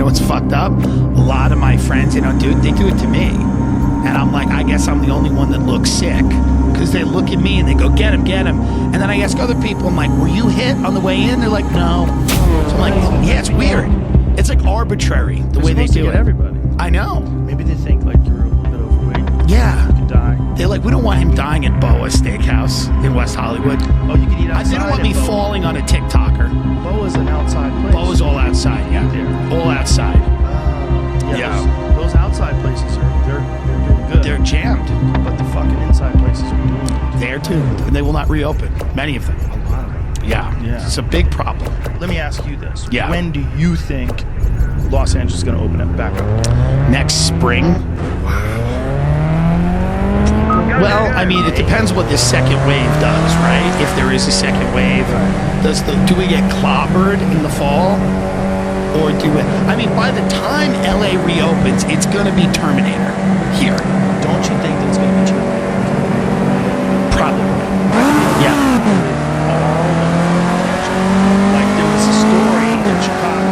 what's fucked up? A lot of my friends, they do it to me. And I'm like, I guess I'm the only one that looks sick. Because they look at me and they go, get him. And then I ask other people, I'm like, were you hit on the way in? They're like, no. So I'm like, yeah, it's weird. It's like arbitrary the way they do it. Everybody. I know. Maybe they think like you're a little bit overweight. Yeah. You could die. They're like, we don't want him dying at Boa's Steakhouse in West Hollywood. Oh, you could eat outside. They don't want me falling on a TikToker. Boa's an outside place. Boa's all outside, yeah. There. All outside. Yeah. Those outside places they're doing good. They're jammed. But the fucking inside places are doing it. There too. And they will not reopen. Many of them. A lot of them. Yeah. It's a big problem. Let me ask you this. Yeah. When do you think Los Angeles is going to open up back up? Next spring? Well, I mean, it depends what this second wave does, right? If there is a second wave, do we get clobbered in the fall? Or I mean, by the time LA reopens, it's going to be Terminator here. Don't you think that's going to be Terminator? Probably. Yeah. Like, there was a story in Chicago,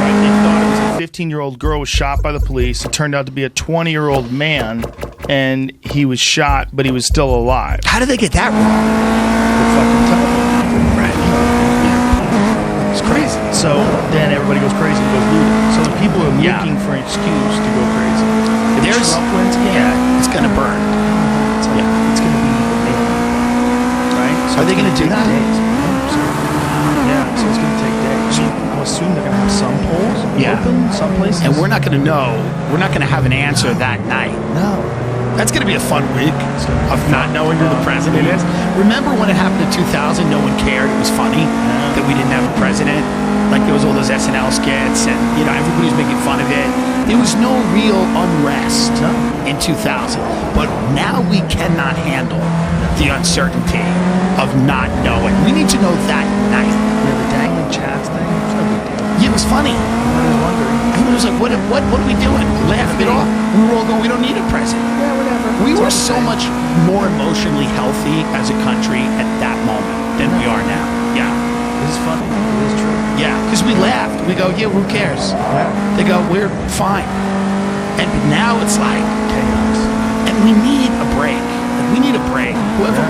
right? They thought it was a 15-year-old girl was shot by the police. It turned out to be a 20-year-old man, and he was shot, but he was still alive. How did they get that wrong? The fucking telephone. Right. It's crazy. So then everybody goes crazy and goes looting. So the people are looking for an excuse to go crazy. If Trump wins again, it's going to burn. It's going to be right? So are they going to do that? Days. Yeah, so it's going to take days. I assume they're going to have some polls open, some places. And we're not going to know. We're not going to have an answer that night. No. That's going to be a fun week of not knowing who the president is. Remember when it happened in 2000? No one cared. It was funny that we didn't have a president. Like there was all those SNL skits and, everybody was making fun of it. There was no real unrest in 2000. But now we cannot handle the uncertainty of not knowing. We need to know that night. Yeah, the dangling chats thing, it's no big deal. Yeah, it was funny. I was wondering. It was like, what are we doing? Laughing it off. We were all going, we don't need a president. Yeah, whatever. We were so much more emotionally healthy as a country at that moment than we are now. Yeah. This is funny. It is true. Yeah, because we laughed. We go, yeah, who cares? Yeah. They go, we're fine. And now it's like chaos. And we need a break. We need a break. Whoever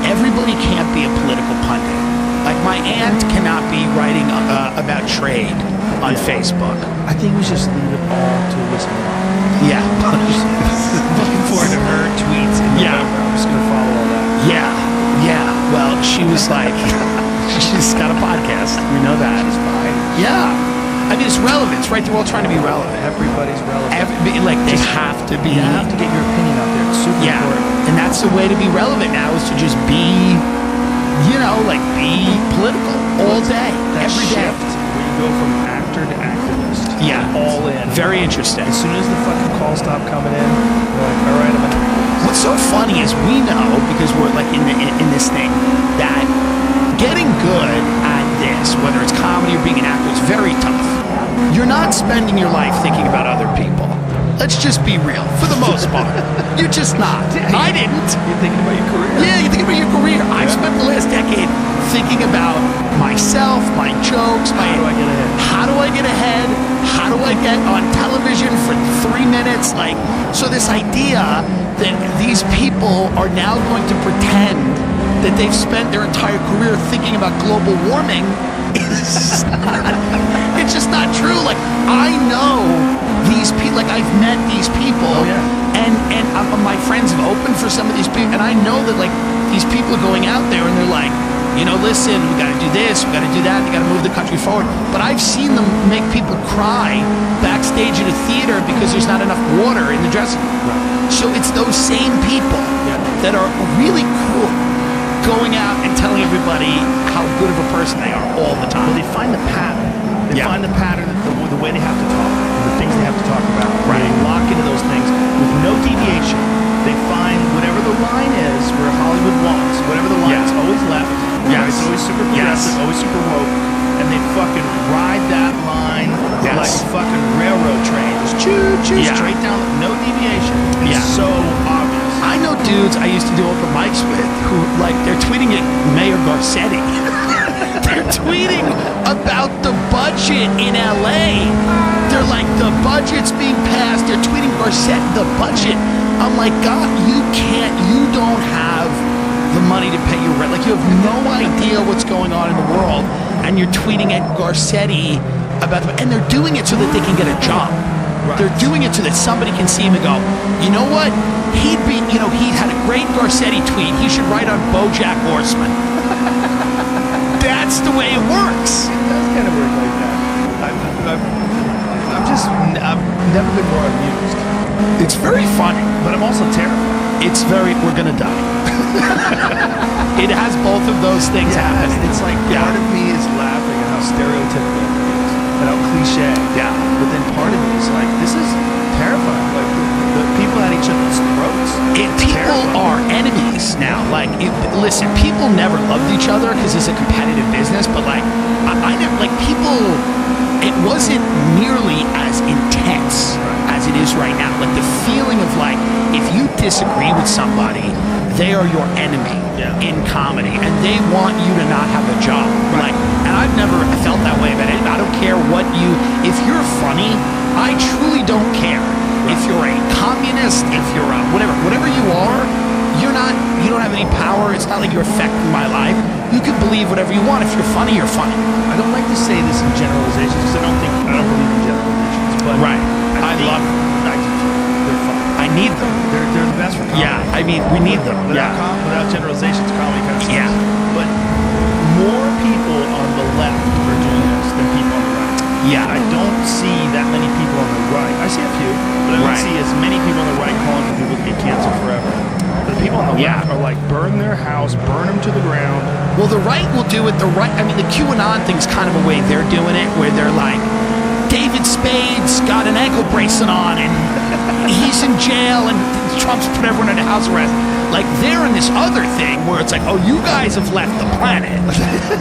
everybody can't be a political pundit. Like my aunt cannot be writing about trade on Facebook. I think we just leave it all to Elizabeth Warren. Yeah. Looking forward to her tweets. I'm just going to follow all that. Yeah. Well, she was like, she's got a podcast. We know that. She's fine. Yeah. I mean, it's relevant. It's right. They're all trying to be relevant. Everybody's relevant. They have to be. You have to get your opinion out there. It's super important. And that's the way to be relevant now is to just be, be political all day, every day. Where you go from actor to activist. Yeah. All in. Very interesting. As soon as the fucking calls stop coming in, you're like, all right, I'm in. What's so funny is we know, because we're like in this thing, that getting good at this, whether it's comedy or being an actor, is very tough. You're not spending your life thinking about other people. Let's just be real. For the most part. You're just not. I didn't. You're thinking about your career. Yeah, you're thinking about your career. I've spent the last decade thinking about myself, my jokes, how do I get ahead? How do I get ahead? How do I get on television for 3 minutes? So this idea that these people are now going to pretend that they've spent their entire career thinking about global warming it's just not true. I know these people. I've met these people, and my friends have opened for some of these people, and I know that these people are going out there and they're like, listen, we got to do this, we got to do that, they got to move the country forward. But I've seen them make people cry backstage at a theater because there's not enough water in the dressing room. Right. So it's those same people that are really cool going out and telling everybody how good of a person they are all the time. Well, they find the pattern. They find the pattern, the way they have to talk, the things they have to talk about. Right. They lock into those things with no deviation. They find whatever the line is where Hollywood wants, whatever the line is, always left. Yes. It's always super progressive, always super woke. And they fucking ride that line like a fucking railroad train. Just choo-choo straight down, no deviation. It's so obvious. I know dudes I used to do open mics with who, they're tweeting at Mayor Garcetti. They're tweeting about the budget in LA. They're like, the budget's being passed. They're tweeting Garcetti, the budget. I'm like, God, you don't have the money to pay your rent. Like, you have no idea what's going on in the world, and you're tweeting at Garcetti about them, and they're doing it so that they can get a job. Right. They're doing it so that somebody can see him and go, you know what? He had a great Garcetti tweet. He should write on BoJack Horseman. That's the way it works. It does kind of work like that. I've never been more amused. It's very funny, but I'm also terrified. We're gonna die. It has both of those things happening. It's like part of me is laughing at how stereotypical it is, and how cliche. Yeah. But then part of me is like, this is terrifying. Like the people at each other's throats. People are enemies now. Like, listen, people never loved each other because it's a competitive business. But like, I never like people. It wasn't nearly as intense as it is right now. Like the feeling of like, if you disagree with somebody, they are your enemy in comedy, and they want you to not have a job. Like, and I've never felt that way about it. I don't care if you're funny, I truly don't care. If you're a communist, if you're a whatever you are, you don't have any power. It's not like you're affecting my life. You can believe whatever you want. If you're funny, you're funny. I don't like to say this in generalizations because I don't believe in generalizations. But I love them. They're fun. I need them. They're the best for comedy. Yeah, I mean, we need them. Without generalizations, comedy kind of sucks. Yeah. But more people on the left are doing this than people on the right. Yeah. I don't see that many people on the right. I see a few, but I don't see as many people on the right calling for people to get canceled forever. The people on the left are like, burn their house, burn them to the ground. Well, the right will do it. The QAnon thing's kind of a way they're doing it, where they're like, David Spade's got an ankle bracelet on, and he's in jail, and Trump's put everyone under house arrest. Like, they're in this other thing where it's like, oh, you guys have left the planet,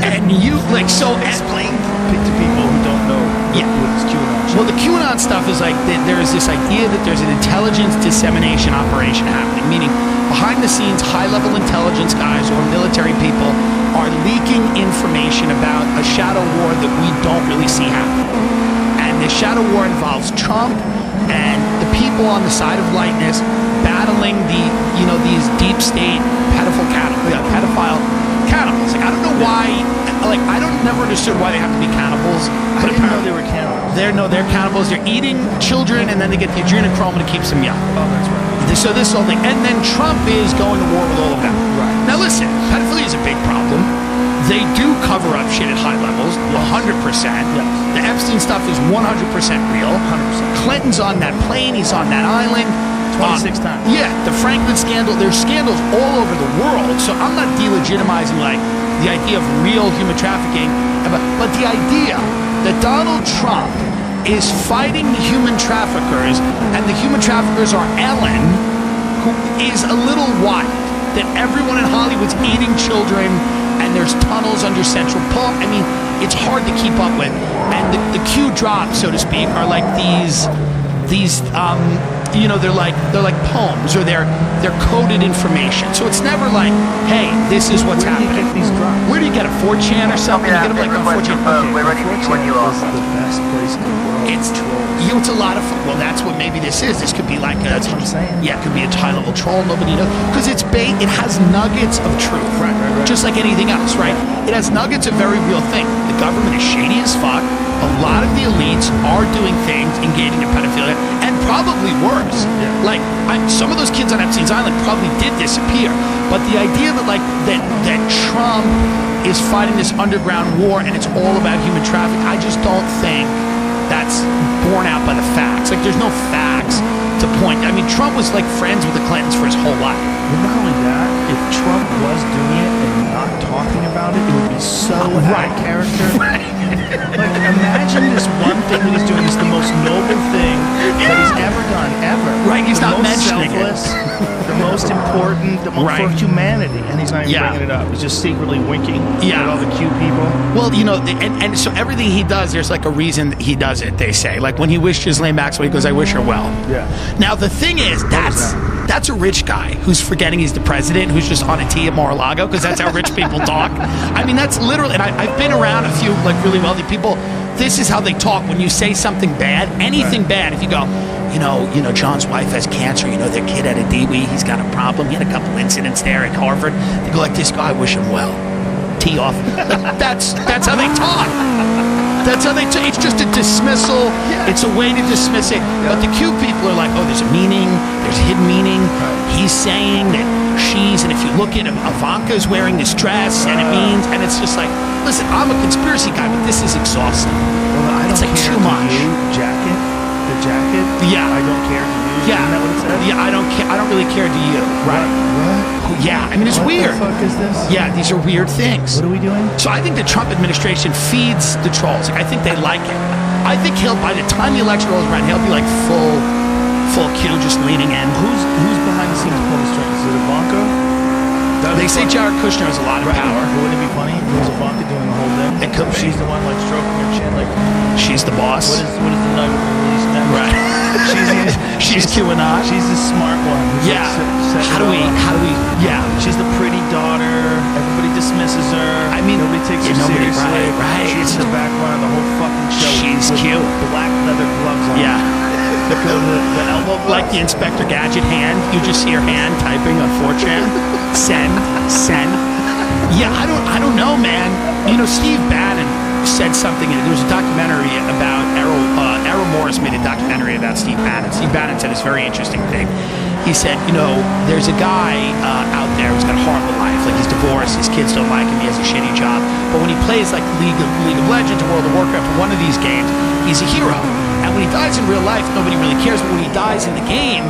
and you like so. Explain to people who don't know what this QAnon is. Well, the QAnon stuff is like there is this idea that there's an intelligence dissemination operation happening, meaning behind the scenes, high-level intelligence guys or military people are leaking information about a shadow war that we don't really see happening. And the shadow war involves Trump and the people on the side of lightness battling these deep state pedophile cannibals. Like, I don't know why. Like, I never understood why they have to be cannibals. But I didn't know they were cannibals. They're cannibals. They're eating children, and then they get the adrenochrome that keeps them young. Oh, that's right. So this whole thing, and then Trump is going to war with all of them. Right. Now listen, pedophilia is a big problem. They do cover up shit at high levels, 100%. Yes. The Epstein stuff is 100% real. 100%. Clinton's on that plane. He's on that island. 26 times. Yeah, the Franklin scandal. There's scandals all over the world. So I'm not delegitimizing like the idea of real human trafficking, but the idea that Donald Trump is fighting the human traffickers, and the human traffickers are Ellen, who is a little wild. That everyone in Hollywood's eating children, and there's tunnels under Central Park. I mean, it's hard to keep up with. And the Q drops, so to speak, are like these they're like poems, or they're coded information. So it's never like, hey, this is what's happening. Where do you get these drops? Where do you get a 4chan or something? You get them like on 4chan. We're ready to be when you are. This is the best place in the world. It's a lot of fun. Well, that's what maybe this is. This could be like a. That's what I'm saying. Yeah, it could be a high-level troll. Nobody knows, because it's bait. It has nuggets of truth. Right. Just like anything else, right? It has nuggets of very real thing. The government is shady as fuck. A lot of the elites are doing things, engaging in pedophilia, and probably worse. Yeah. Like, some of those kids on Epstein's Island probably did disappear. But the idea that Trump is fighting this underground war and it's all about human trafficking, I just don't think that's borne out by the facts. Like, there's no facts to point. I mean, Trump was like friends with the Clintons for his whole life. But not only that, if Trump was doing it and not talking about it, it would be so out of character. Right. Like, imagine this one thing that he's doing is the most noble thing that he's ever done, ever. Right, he's the not most mentioning selfless, the most important, the for humanity, and he's not even bringing it up. He's just secretly winking at all the cute people. Well, you know, and so everything he does, there's like a reason he does it, they say. Like when he wished Ghislaine Maxwell, he goes, I wish her well. Yeah. Now, the thing is, that's a rich guy who's forgetting he's the president, who's just on a tee at Mar-a-Lago, because that's how rich people talk. I mean, that's literally, and I've been around a few like really wealthy people. This is how they talk when you say something bad, anything bad. If you go, you know, John's wife has cancer. You know, their kid had a DWI. He's got a problem. He had a couple incidents there at Harvard. They go like this. I wish him well. Tee off. That's how they talk. That's how they talk. It's just a dismissal. It's a way to dismiss it. But the cute people are like, oh, there's a meaning. There's a hidden meaning. He's saying that and if you look at him, Ivanka's wearing this dress, and it means, and it's just like, listen, I'm a conspiracy guy, but this is exhausting. Well, it's like too much. The jacket. Yeah. I don't care to you. Yeah. Isn't that what it says? Yeah, I don't care. I don't really care to you. Right. What? Yeah. I mean, it's weird. What the fuck is this? Yeah, these are weird things. What are we doing? So I think the Trump administration feeds the trolls. Like, I think they like it. I think by the time the election rolls around, he'll be like full Q, just leaning in. Who's behind the scenes pulling the strings? Is it Ivanka? They say Jared Kushner has a lot of power. But wouldn't it be funny if it was Ivanka doing the whole thing? It could be. She's the one like stroking her chin, like she's the boss. What is the nugget release next? Right. she's QAnon. She's the smart one. Yeah. How do we? Yeah. She's the pretty daughter. Everybody dismisses her. I mean, nobody takes her seriously. Right. She's in the background of the whole fucking show. She's cute. Black leather gloves on. Yeah. The elbow gloves. Like the Inspector Gadget hand. You just see her hand typing on 4chan. Send. Yeah, I don't know, man. You know, Steve Bannon said something. There was a documentary about Errol Morris made a documentary about Steve Bannon. Steve Bannon said this very interesting thing. He said, you know, there's a guy out there who's got a horrible life. Like, he's divorced, his kids don't like him, he has a shitty job. But when he plays like League of Legends or World of Warcraft or one of these games, he's a hero. And when he dies in real life, nobody really cares. But when he dies in the game,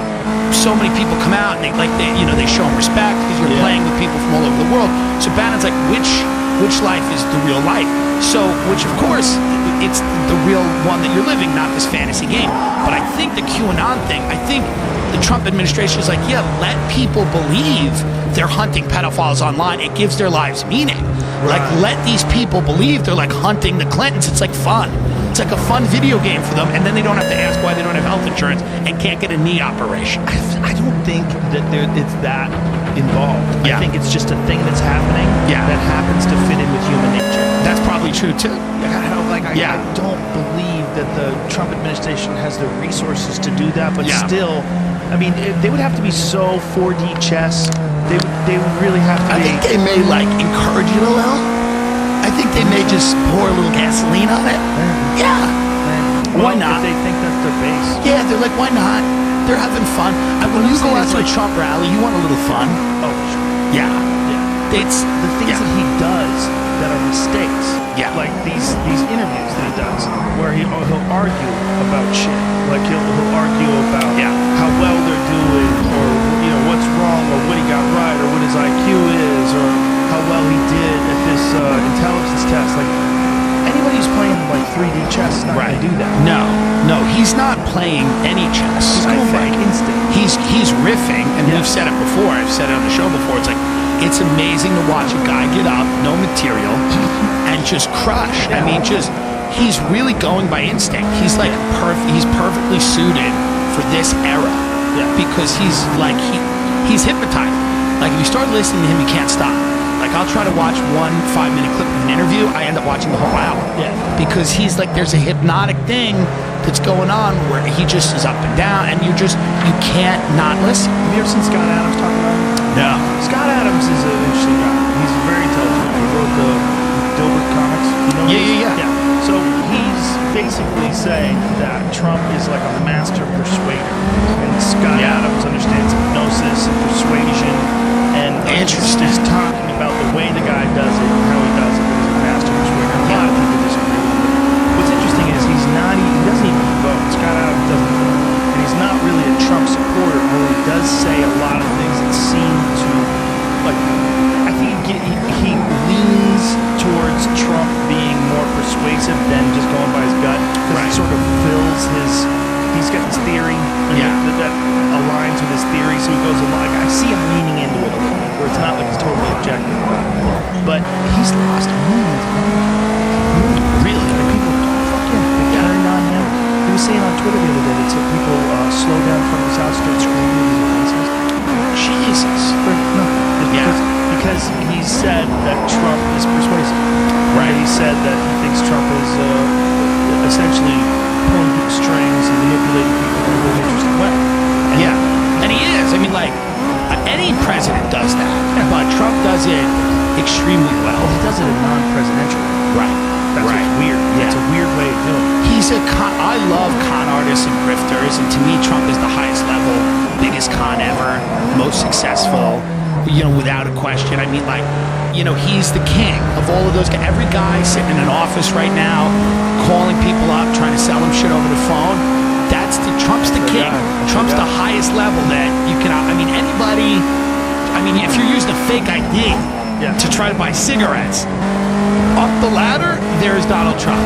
so many people come out and they show him respect because you're playing with people from all over the world. So Bannon's like, which life is the real life? So, which of course, it's the real one that you're living, not this fantasy game. But I think the QAnon thing, I think the Trump administration is like, yeah, let people believe they're hunting pedophiles online. It gives their lives meaning. Right. Like, let these people believe they're like hunting the Clintons. It's like fun. It's like a fun video game for them, and then they don't have to ask why they don't have health insurance and can't get a knee operation. I don't think that it's that involved. I think it's just a thing that's happening that happens to fit in with human nature. That's probably true too. I don't believe that the Trump administration has the resources to do that, but still, I mean, they would have to be so 4D chess. They would really have to. I think they may like encourage it a little. I think they may just pour a little gasoline on it. Yeah. Why not? If they think that's their base. Yeah, they're like, why not? They're having fun. When you go out to a Trump rally, you want a little fun. Oh, sure. Yeah. It's the things that he does that are mistakes. Yeah. Like these interviews that he does, where he'll argue about shit. Like he'll argue about how well they're doing, or what's wrong, or what he got right, or what his IQ is, or how well he did at this intelligence test. Like anybody who's playing like 3D chess is not going to do that. No, he's not playing any chess. He's going by instinct. He's riffing, and we've said it before. I've said it on the show before. It's like, it's amazing to watch a guy get up, no material, and just crush. I mean, he's really going by instinct. He's like he's perfectly suited for this era because he's like he's hypnotized. Like if you start listening to him, you can't stop. Like I'll try to watch 1 5-minute clip of an interview, I end up watching the whole hour. Yeah. Because he's like, there's a hypnotic thing that's going on where he just is up and down, and you can't not listen. Have you ever seen Scott Adams talk about it? No. Scott Adams is an interesting guy. He's very intelligent. He wrote the Dilbert comics. You know Yeah. So he's basically saying that Trump is like a master persuader, and Scott Adams understands hypnosis and persuasion, and he's talking about the way the guy does it and how he does it. He's a master persuader. A lot of people disagree with him. What's interesting is he doesn't even vote. Scott Adams doesn't vote, and he's not really a Trump supporter, although he does say a lot of things that seem to, like, I think he leans towards Trump being more persuasive than just going by his gut, because he sort of fills he's got this theory that aligns with his theory, so he goes along. I see him leaning into it a little bit. but he's lost millions of dollars. Really? And people, fuck him. They turned on him. He was saying on Twitter the other day that some people slow down in front of his house, start screaming at his license. Jesus. For nothing. Because he said that Trump is persuasive. Right. He said that he thinks Trump is essentially pulling people's strings and manipulating people in a really interesting way. And he is. I mean, like, any president does that, but Trump does it extremely well. He does it in non-presidential. Right. That's right. what's weird. Yeah. It's a weird way of doing it. He's I love con artists and grifters, and to me, Trump is the highest level, biggest con ever, most successful, without a question. I mean, like, he's the king of all of those guys. Every guy sitting in an office right now, calling people up, trying to sell them shit over the phone, Trump's the king. Trump's the highest level that you can, anybody, if you're using a fake ID to try to buy cigarettes, up the ladder, there's Donald Trump.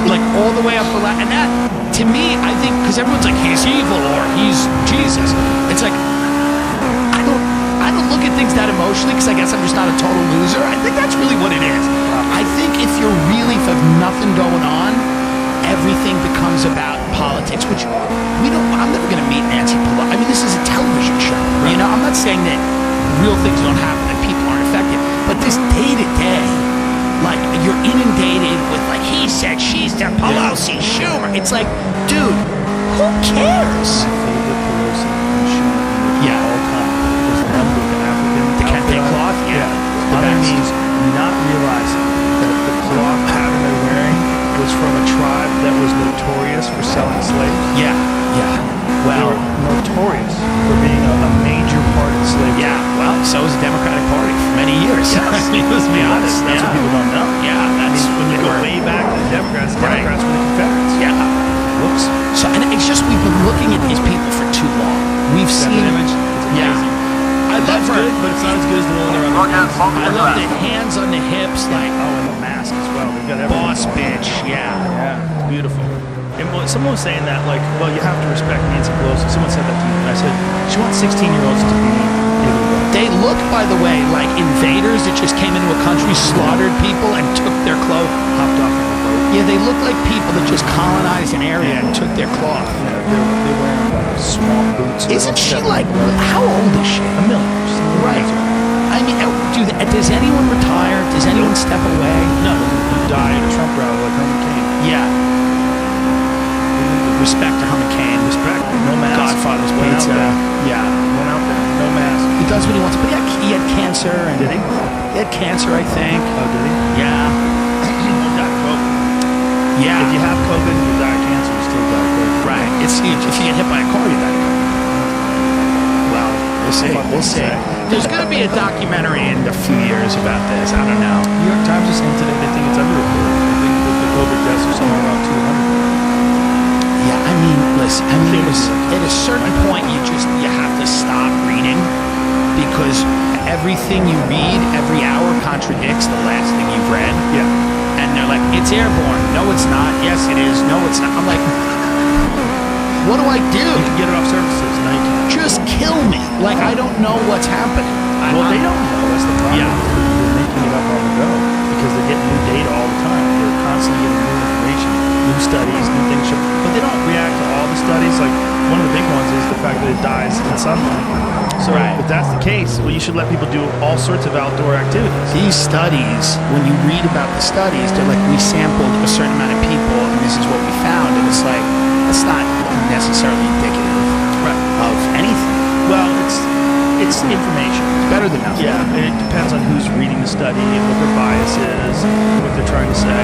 Like, all the way up the ladder. And that, to me, I think, because everyone's like, he's evil or he's Jesus. It's like, I don't look at things that emotionally because I guess I'm just not a total loser. I think that's really what it is. I think if you have nothing going on, everything becomes about politics, which I'm never going to meet Nancy Pelosi. I mean, this is a television show. Right. I'm not saying that real things don't happen and people aren't affected, but this day to day, like, you're inundated with, like, he said, she said, Pelosi, Schumer. It's like, dude, who cares? My favorite Pelosi and Schumer all time was them with the African. The kente cloth? Yeah. Other means not realizing that the cloth pattern they're wearing was from a tribe that was notorious for selling slaves. Yeah. Well, they were notorious for being a major part of slavery. Yeah, well, so was the Democratic Party for many years. Yes. Let's be honest. That's what people don't know. Yeah, that's when you go way back to the Democrats were the Confederates. Yeah. Whoops. So, and it's just we've been looking at these people for too long. We've seen image. It's amazing. I love her, good, but it's not as good as the one they're on the I love the hands on the hips, like and the mask as well. They've got everything. boss bitch. Yeah, it's beautiful. And someone was saying that, like, well, you have to respect Nancy Pelosi. Someone said that to me, and I said, she wants 16-year-olds to be illegal. They look, by the way, like invaders that just came into a country, slaughtered people, and took their clothes. Hopped off of the boat. Yeah, they look like people that just colonized an area and took their cloth. Yeah, they're wearing swamp boots. Isn't she like, how old is she? A million. Right. I mean, does anyone retire? Does anyone step away? No, who died at a Trump rally like Herman Cain. Yeah. Respect to Herman Cain. Respect. No mask. Godfather's Went Pizza. out there. Yeah. Went out there. No mask. He does what he wants. But he had cancer. And Did he? He had cancer, I think. Oh, did he? Yeah. You died of COVID. Yeah. If you have COVID and you die of cancer, you still die of COVID. Right. It's huge. If you get hit by a car, you die of COVID. Well, we'll see. We'll see. There's going to be a documentary in a few years about this. I don't know. New York Times is saying today they think it's underreported. They think that the COVID deaths are somewhere around 200. Yeah, I mean, listen, at a certain point, you have to stop reading because everything you read every hour contradicts the last thing you've read. Yeah. And they're like, it's airborne. No, it's not. Yes, it is. No, it's not. I'm like, what do I do? You can get it off services. Now you can't. Just kill me. Like, I don't know what's happening. Well, they don't know. That's the problem. Yeah. They're making it up on the go because they're getting new data all the time. They're constantly getting new information, new studies, new things. But they don't react to all the studies. Like, one of the big ones is the fact that it dies in sunlight. So, if that's the case, well, you should let people do all sorts of outdoor activities. These studies, when you read about the studies, they're like, we sampled a certain amount of people, and this is what we found. And it's like, that's not necessarily indicative of anything. Well, it's information. It's better than nothing. Yeah, it depends on who's reading the study, what their bias is, what they're trying to say.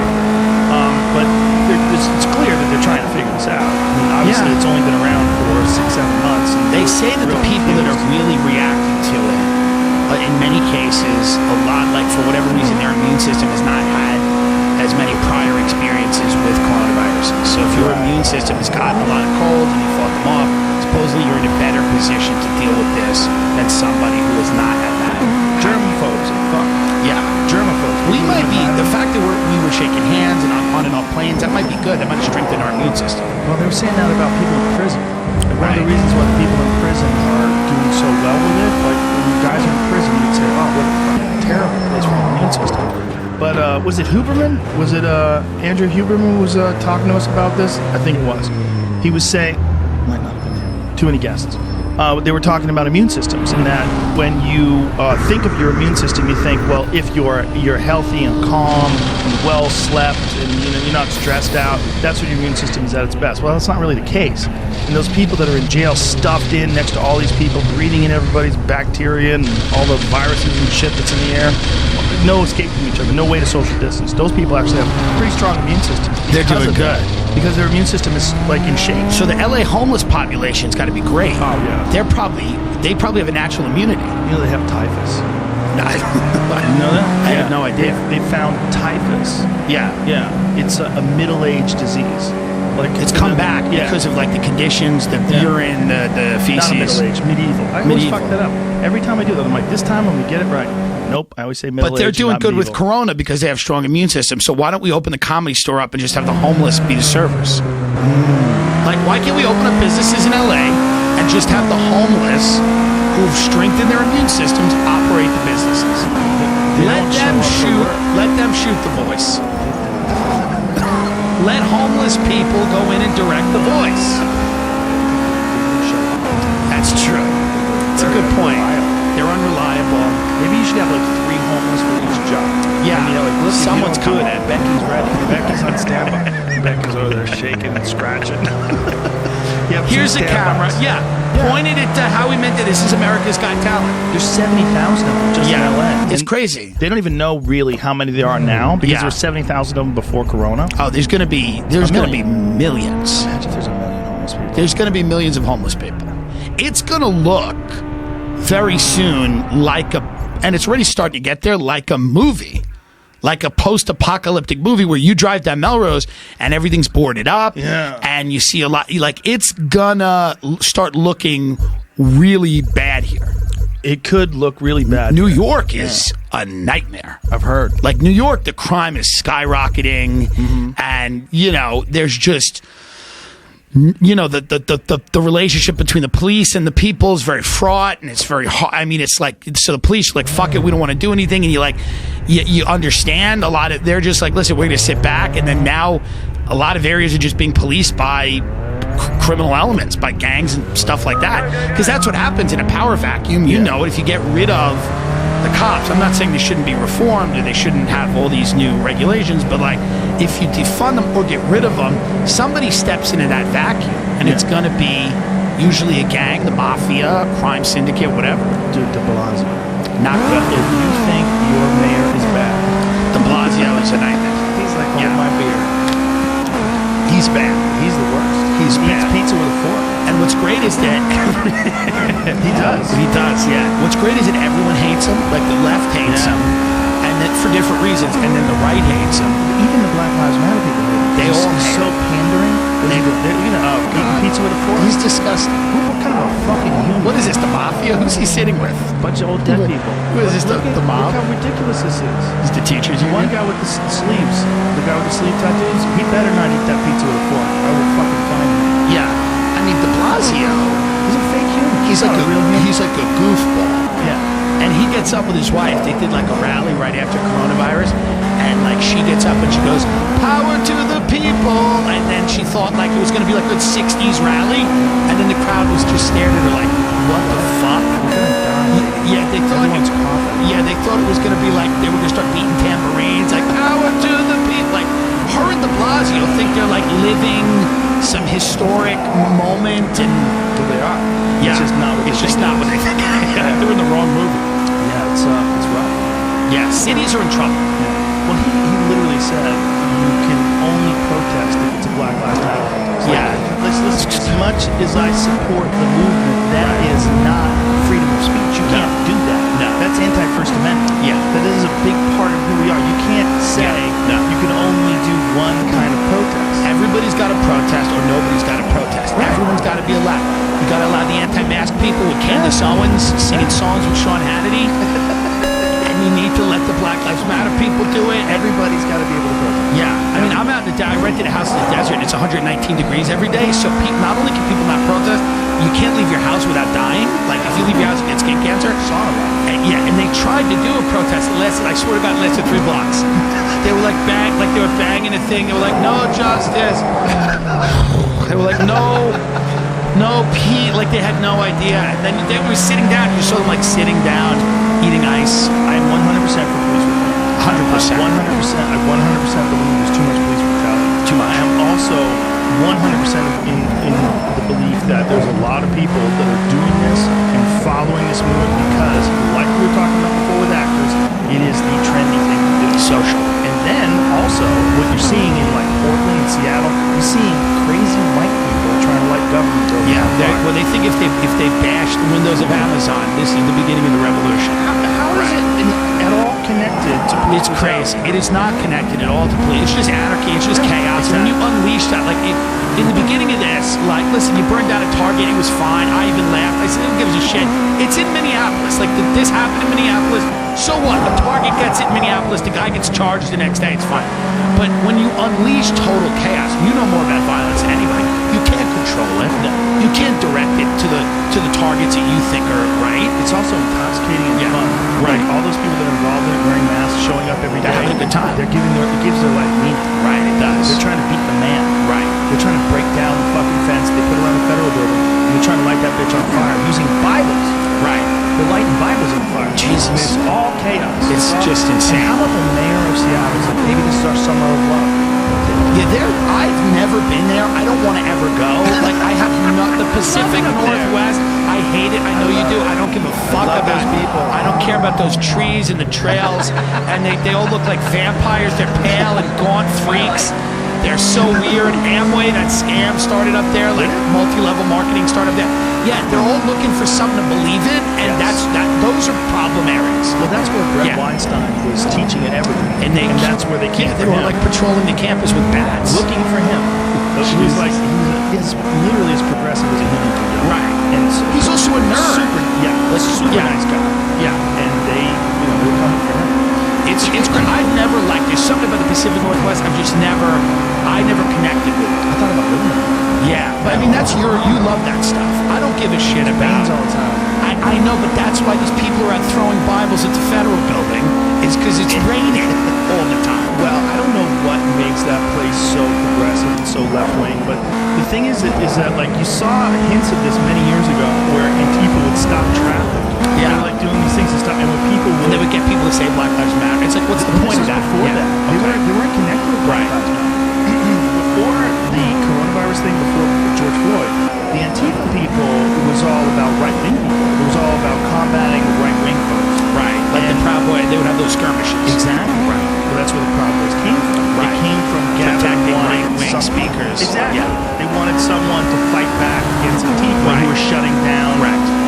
But it's clear that they're trying to figure this out. I mean, obviously, it's only been around for 6-7 months. And they say that the people that are really reacting to it, in many cases, a lot, like, for whatever reason, their immune system has not had as many prior experiences with coronaviruses. So if your immune system has gotten a lot of cold and you fought them off, supposedly you're in a better position to deal with this than somebody who has not had that. Germaphobes are fucked. Yeah. Germaphobes. We might be, the fact that we were shaking hands and on and off planes, that might be good. That might strengthen our immune system. Well, they were saying that about people in prison. Like, one of the reasons why the people in prison are doing so well with it, like, when you guys are in prison, you'd say, oh, what a fucking terrible place for the immune system. But was it Huberman? Was it Andrew Huberman was talking to us about this? I think it was. He was saying, might not have been him. Too many guesses. They were talking about immune systems, and that when you think of your immune system, you think, well, if you're healthy and calm and well slept, and you're not stressed out, that's when your immune system is at its best. Well, that's not really the case. And those people that are in jail, stuffed in next to all these people, breathing in everybody's bacteria and all the viruses and shit that's in the air, no escape from each other, no way to social distance. Those people actually have pretty strong immune systems. They're doing good. Because their immune system is like in shape. So the LA homeless population's got to be great. Oh, yeah. They probably have a natural immunity. You know they have typhus. No, I You know that? I have no idea. They found typhus. Yeah. Yeah. It's a middle-aged disease. Like It's come back Yeah. because of like the conditions, the urine, the feces. Not middle-aged, medieval. I always fuck that up. Every time I do that, I'm like, this time I'm going to get it right. Nope, I always say middle-aged. But they're doing not good with medieval. Corona because they have strong immune systems. So why don't we open the Comedy Store up and just have the homeless be the servers? Like, why can't we open up businesses in LA and just have the homeless who've strengthened their immune systems operate the businesses? Let them shoot the voice. Let homeless people go in and direct the voice. That's true. It's a good point. They're unreliable. Maybe you should have like 3 homeless for each job. Yeah. And, like, listen, Someone's you don't do coming. it. Becky's ready. Becky's on standby. Becky's over there shaking and scratching. Yep, Here's a she's camera. standby. Yeah. Pointed at Howie Minter. This is America's Got Talent. There's 70,000 of them just in LA. It's And crazy. They don't even know really how many there are now because Yeah. there were 70,000 of them before Corona. Oh, there's gonna be millions. Imagine if there's a million homeless people. There's gonna be millions of homeless people. It's gonna look very soon like and it's already starting to get there, like a movie. Like a post-apocalyptic movie where you drive down Melrose and everything's boarded up. Yeah. And you see a lot. Like, it's gonna start looking really bad here. It could look really bad. New York is a nightmare. I've heard. Like, New York, the crime is skyrocketing. And, there's just... the relationship between the police and the people is very fraught, and it's very hard. I mean, it's like, so the police are like, fuck it, we don't want to do anything, and you understand a lot of, they're just like, listen, we're going to sit back, and then now a lot of areas are just being policed by criminal elements, by gangs and stuff like that, because that's what happens in a power vacuum. You know it. If you get rid of the cops, I'm not saying they shouldn't be reformed or they shouldn't have all these new regulations, but like, if you defund them or get rid of them, somebody steps into that vacuum, and it's going to be usually a gang, the mafia, crime syndicate, whatever. Dude, de Blasio. Not good. If you think your mayor is bad, De Blasio is a nightmare. he's like, hold my beer. He's bad. He's the worst. He's He eats bad. pizza with a fork. And what's great is that He does. He does, yeah. What's great is that everyone hates him. Like, the left hates Yeah. him, and then for different reasons, and then the right hates him. Even the Black Lives Matter people hate him. They He's all so hate him. pandering. Eating pizza with a fork. He's disgusting. What kind of a fucking human? What is this, the mafia? Who's he sitting with? Bunch of old dead people. Who is this, the mob? Look how ridiculous this is. Is the teachers One union? guy with the sleeves, the guy with the sleeve tattoos, he better not eat that pizza with a fork. I will fucking find him. Yeah. I mean, de Blasio, He's a fake human. he's like not a real human. he's like a goofball. Yeah. And he gets up with his wife. They did like a rally right after coronavirus. And like she gets up and she goes, "Power to the people." And then she thought like it was going to be like a 60s rally. And then the crowd was just staring at her like, what the fuck? Yeah, they thought Everyone's coughing. Yeah, they thought it was going to be like they were going to start beating tambourines, like power to the people. Like her and de Blasio think they're like living some historic moment, and Well, they are. yeah, It's just not what it's they just think not what they think. They're in the wrong movie. Yeah, it's rough. Yeah, cities are in trouble. Well, he literally said you can only protest if it's a Black Lives Matter protest. Yeah. Listen, as much as I support the movement, that is not freedom of speech. You can't do that. No. That's anti-First Amendment. Yeah. That is a big part of who we are. You can't say No. you can only do one kind of protest. Everybody's got to protest, or nobody's got to protest. Right. Everyone's got to be allowed. You got to allow the anti-mask people with Candace Owens singing songs with Sean Hannity. And we need to let the Black Lives Matter people do it. Everybody's got to be able to protest. Yeah, I mean, I'm out in the I rented a house in the desert, and it's 119 degrees every day, so not only can people not protest, you can't leave your house without dying. Like, if you leave your house, you get skin cancer. And they tried to do a protest. It lasted, I swear to God, it lasted 3 blocks. They were like they were banging a thing. They were like, no justice. They were like, no peace. Like, they had no idea. And then they were sitting down. You saw them, like, sitting down, eating ice. I am 100% for police reform. 100%. 100%. I 100% believe there's too much police brutality. Too much. I am also 100% in the belief that there's a lot of people that are doing this and following this movement because, like we were talking about before with actors, it is the trendy thing to do. Social. And then also, what you're seeing in like Portland and Seattle, you're seeing crazy white people trying to light government over. Yeah, well, they think if they bash the windows of Amazon, this is the beginning of the revolution. How is it at all connected to police? It's crazy. It is not connected at all to police. It's just anarchy. It's just chaos. When you unleash that, like in the beginning of this, like, listen, you burned down a Target. It was fine. I even laughed. I said, who gives a shit? It's in Minneapolis. Like, this happened in Minneapolis. So what? A Target gets it in Minneapolis. The guy gets charged the next day. It's fine. But when you unleash total chaos, you know more about violence than anybody. You can't control it. You can't direct it to the targets that you think are right. It's also intoxicating and fun. Right. Like, all those people that are involved in it, wearing masks, showing up every day. They're having a good time. It gives their life meaning. Right, it does. They're trying to beat the man. Right. They're trying to break down the fucking fence they put around the federal building. And they're trying to light that bitch on fire using Bibles. Right. They're lighting Bibles on fire. Jesus. I mean, it's all chaos. It's just insane. And how about the mayor of Seattle? It's like, maybe this is our summer of love. Yeah, I've never been there. I don't want to ever go. Like, I have not the Pacific Northwest. I hate it. I know you do. I don't give a fuck about those people. I don't care about those trees and the trails. And they all look like vampires. They're pale and gaunt freaks. They're so weird. Amway, that scam started up there. Like, multi-level marketing started up there. Yeah, they're all looking for something to believe in, and those are problem areas. Well, that's where Brett Weinstein was teaching at Evergreen. And that's where they came they were like patrolling the campus with bats. Looking for him. He was like, he's literally as progressive as a human can be. Right. And so, he's also a nerd. Super nice guy. Yeah. And they were coming for him. It's great. I've never liked, there's something about the Pacific Northwest I never connected with it. I thought about living there. Yeah, but I mean, you love that stuff. I don't give a shit about it. All the time. I know, but that's why these people are out throwing Bibles at the federal building, is because it's raining all the time. Well, I don't know what makes that place so progressive and so left-wing, but the thing is that like, you saw hints of this many years ago where Antifa would stop traffic. Yeah. Like doing these things and stuff, and when people would... And they would get people to say Black Lives Matter. It's like, what's the point of that? Before that. They weren't connected with Black Lives Matter. Before the coronavirus thing, before George Floyd, the Antifa people, it was all about right-wing people. It was all about combating the right-wing folks. Right. Like the Proud Boys, they would have those skirmishes. Exactly. Right. Well, that's where the Proud Boys came from. Right. They came from protecting right-wing speakers. Exactly. Yeah. They wanted someone to fight back against Antifa who were shutting down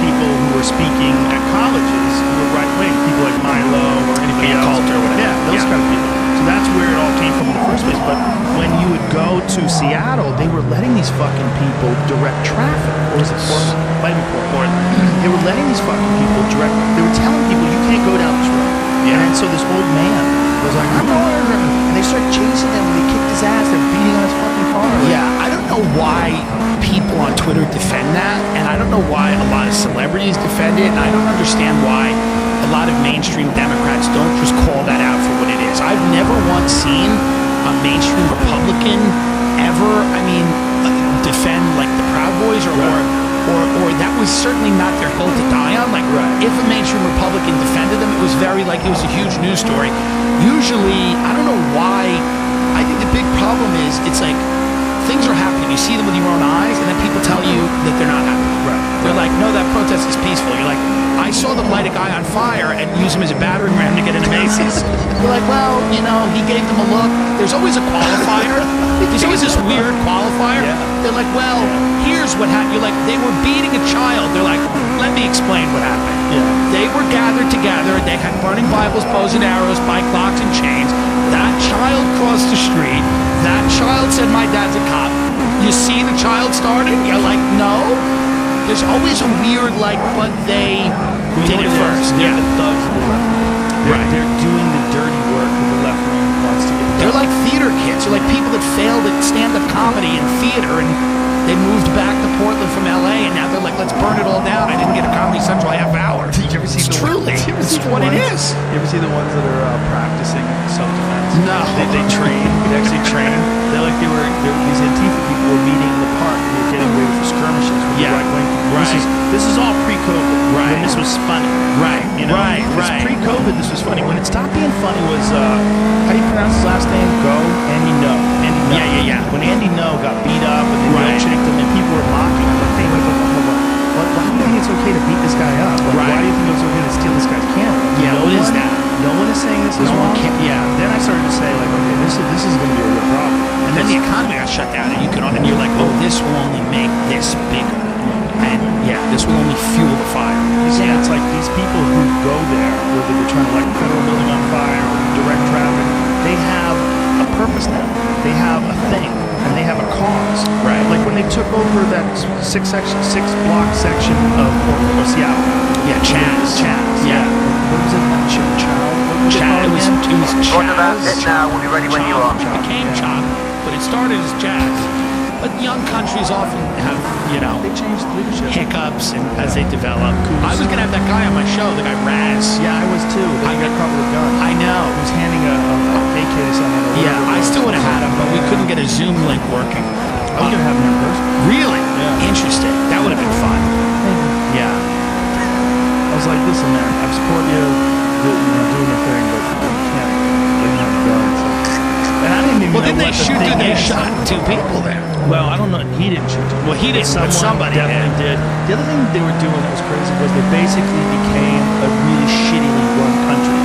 people who were speaking at colleges who were right-wing, people like Milo or anybody else. Cult or whatever. Yeah, those kind of people. So that's where it all came from in the first place. But when you would go to Seattle, they were letting these fucking people direct traffic. Or was it Portland? Might have been Portland. They were letting these fucking people direct. They were telling people, you can't go down this road. Yeah. And so this old man was like, I'm going over. And they started chasing him and they kicked his ass. They're beating on his fucking car. Yeah, I don't know why people on Twitter defend that. And I don't know why a lot of celebrities defend it. And I don't understand why a lot of mainstream Democrats don't just call that out for what it is. I've never once seen a mainstream Republican ever, defend like the Proud Boys or that was certainly not their hill to die on. Like, if a mainstream Republican defended them, it was it was a huge news story. Usually, I don't know why. I think the big problem is it's like things are happening. You see them with your own eyes, and then people tell you that they're not happening. Right. They're like, no, that protest is peaceful. You're like, I saw them light a guy on fire and use him as a battering ram to get into Macy's. You're like, well, he gave them a look. There's always a qualifier. There's always this weird qualifier. Yeah. They're like, well, here's what happened. You're like, they were beating a child. They're like, let me explain what happened. Yeah. They were gathered together. They had burning Bibles, bows and arrows, bike locks, and chains. That child crossed the street. That child said, my dad's a cop. You see the child starting? You're like, no. There's always a weird, but they did it first. Yeah, the thugs. They're doing the dirty work that the left wing wants to get done. They're like theater kids. They're like people that failed at stand-up comedy and theater, and they moved back to Portland from L.A., and now they're like, let's burn it all down. I didn't get a Comedy Central half hour. Did you ever see It's truly, it's what it is. You ever see the ones that are practicing self-defense? No. They train. They actually train. These Antifa people were meeting in the park. They were getting ready for skirmishes with Yeah. the right-wing. Right. This is all pre-COVID. Right. When this was funny. Right. You know? Right. It's Right. pre-COVID, this was funny. When it stopped being funny was, how do you pronounce his last name? Andy No. Andy No. Yeah. When Andy No got beat up and they Right. milkshaked him and people were mocking him, like, hey, wait. Why do you think it's okay to beat this guy up? Like, Right. Why do you think it's okay to steal this guy's camera? Yeah, what is that? No one is saying this is No one wrong. can't- yeah. Then I started to say, like, okay, this is going to be a real problem. And then the economy got shut down, and and you're like, oh, this will only make this bigger, and this will only fuel the fire. Yeah, it's like these people who go there, whether they're trying to light the federal building on fire or direct traffic, they have a purpose now. They have a thing, and they have a cause. Right. Like when they took over that six block section of Seattle. Yeah, Chaz. Yeah. What was it? Child? What was Chaz. it called again? It was Order that Chaz. it now. We'll be ready when you are. It became Chop, but it started as Jazz. But young countries often have, They changed leadership. hiccups and as they develop. I was gonna have that guy on my show, the guy Raz. Yeah, I was too. But he got caught with a gun. I know. He was handing a AK to someone. or Yeah, whatever. I still would have had him, but we couldn't get a Zoom link working. I was gonna have him in person. Really? Yeah. Interesting. That would have been fun. Yeah. I was like, listen, man, I support you, doing your thing, but you can't have guns. And I didn't even Well, know didn't they what the shoot? thing They is. shot 2 people there. Well, I don't know. He didn't shoot. Well, he didn't, but somebody definitely did. The other thing they were doing that was crazy was they basically became a really shittily run country.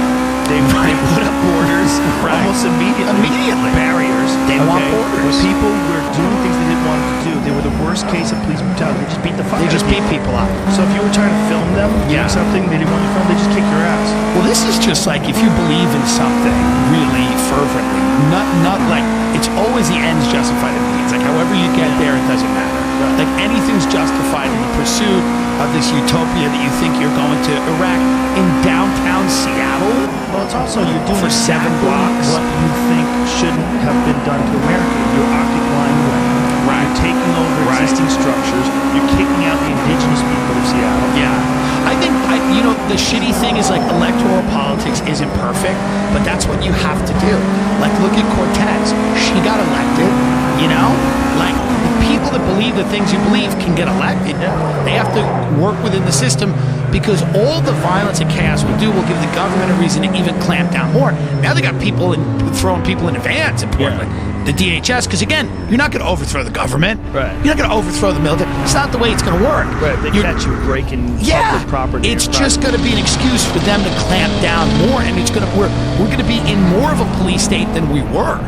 They put up borders almost immediately. Barriers. They want borders. When people were doing things they didn't want to do, they were the worst case of police brutality. They just beat the fuck They out just of beat people up. So if you were trying to film them Yeah. doing something they didn't want you to film, they just kick your ass. Well, this is just like if you believe in something really fervently, not like it's always the ends justify the means. Like however you get there, it doesn't matter. Like anything's justified in the pursuit of this utopia that you think you're going to erect in downtown Seattle. Well, it's also you're doing For 7 blocks? what you think shouldn't have been done to America. You're occupying land. Right. You're taking over Right. existing structures. You're kicking out the indigenous people of Seattle. Yeah. I think, the shitty thing is like electoral politics isn't perfect, but that's what you have to do. Like, look at Cortez. She got elected, Like, the people that believe the things you believe can get elected. Yeah. They have to work within the system because all the violence and chaos will do will give the government a reason to even clamp down more. Now they got people throwing people into vans in Portland. The DHS, because again, you're not going to overthrow the government. Right. You're not going to overthrow the military. It's not the way it's going to work. Right. They You're- catch you breaking public property. it's or just going to be an excuse for them to clamp down more, and we're going to be in more of a police state than we were.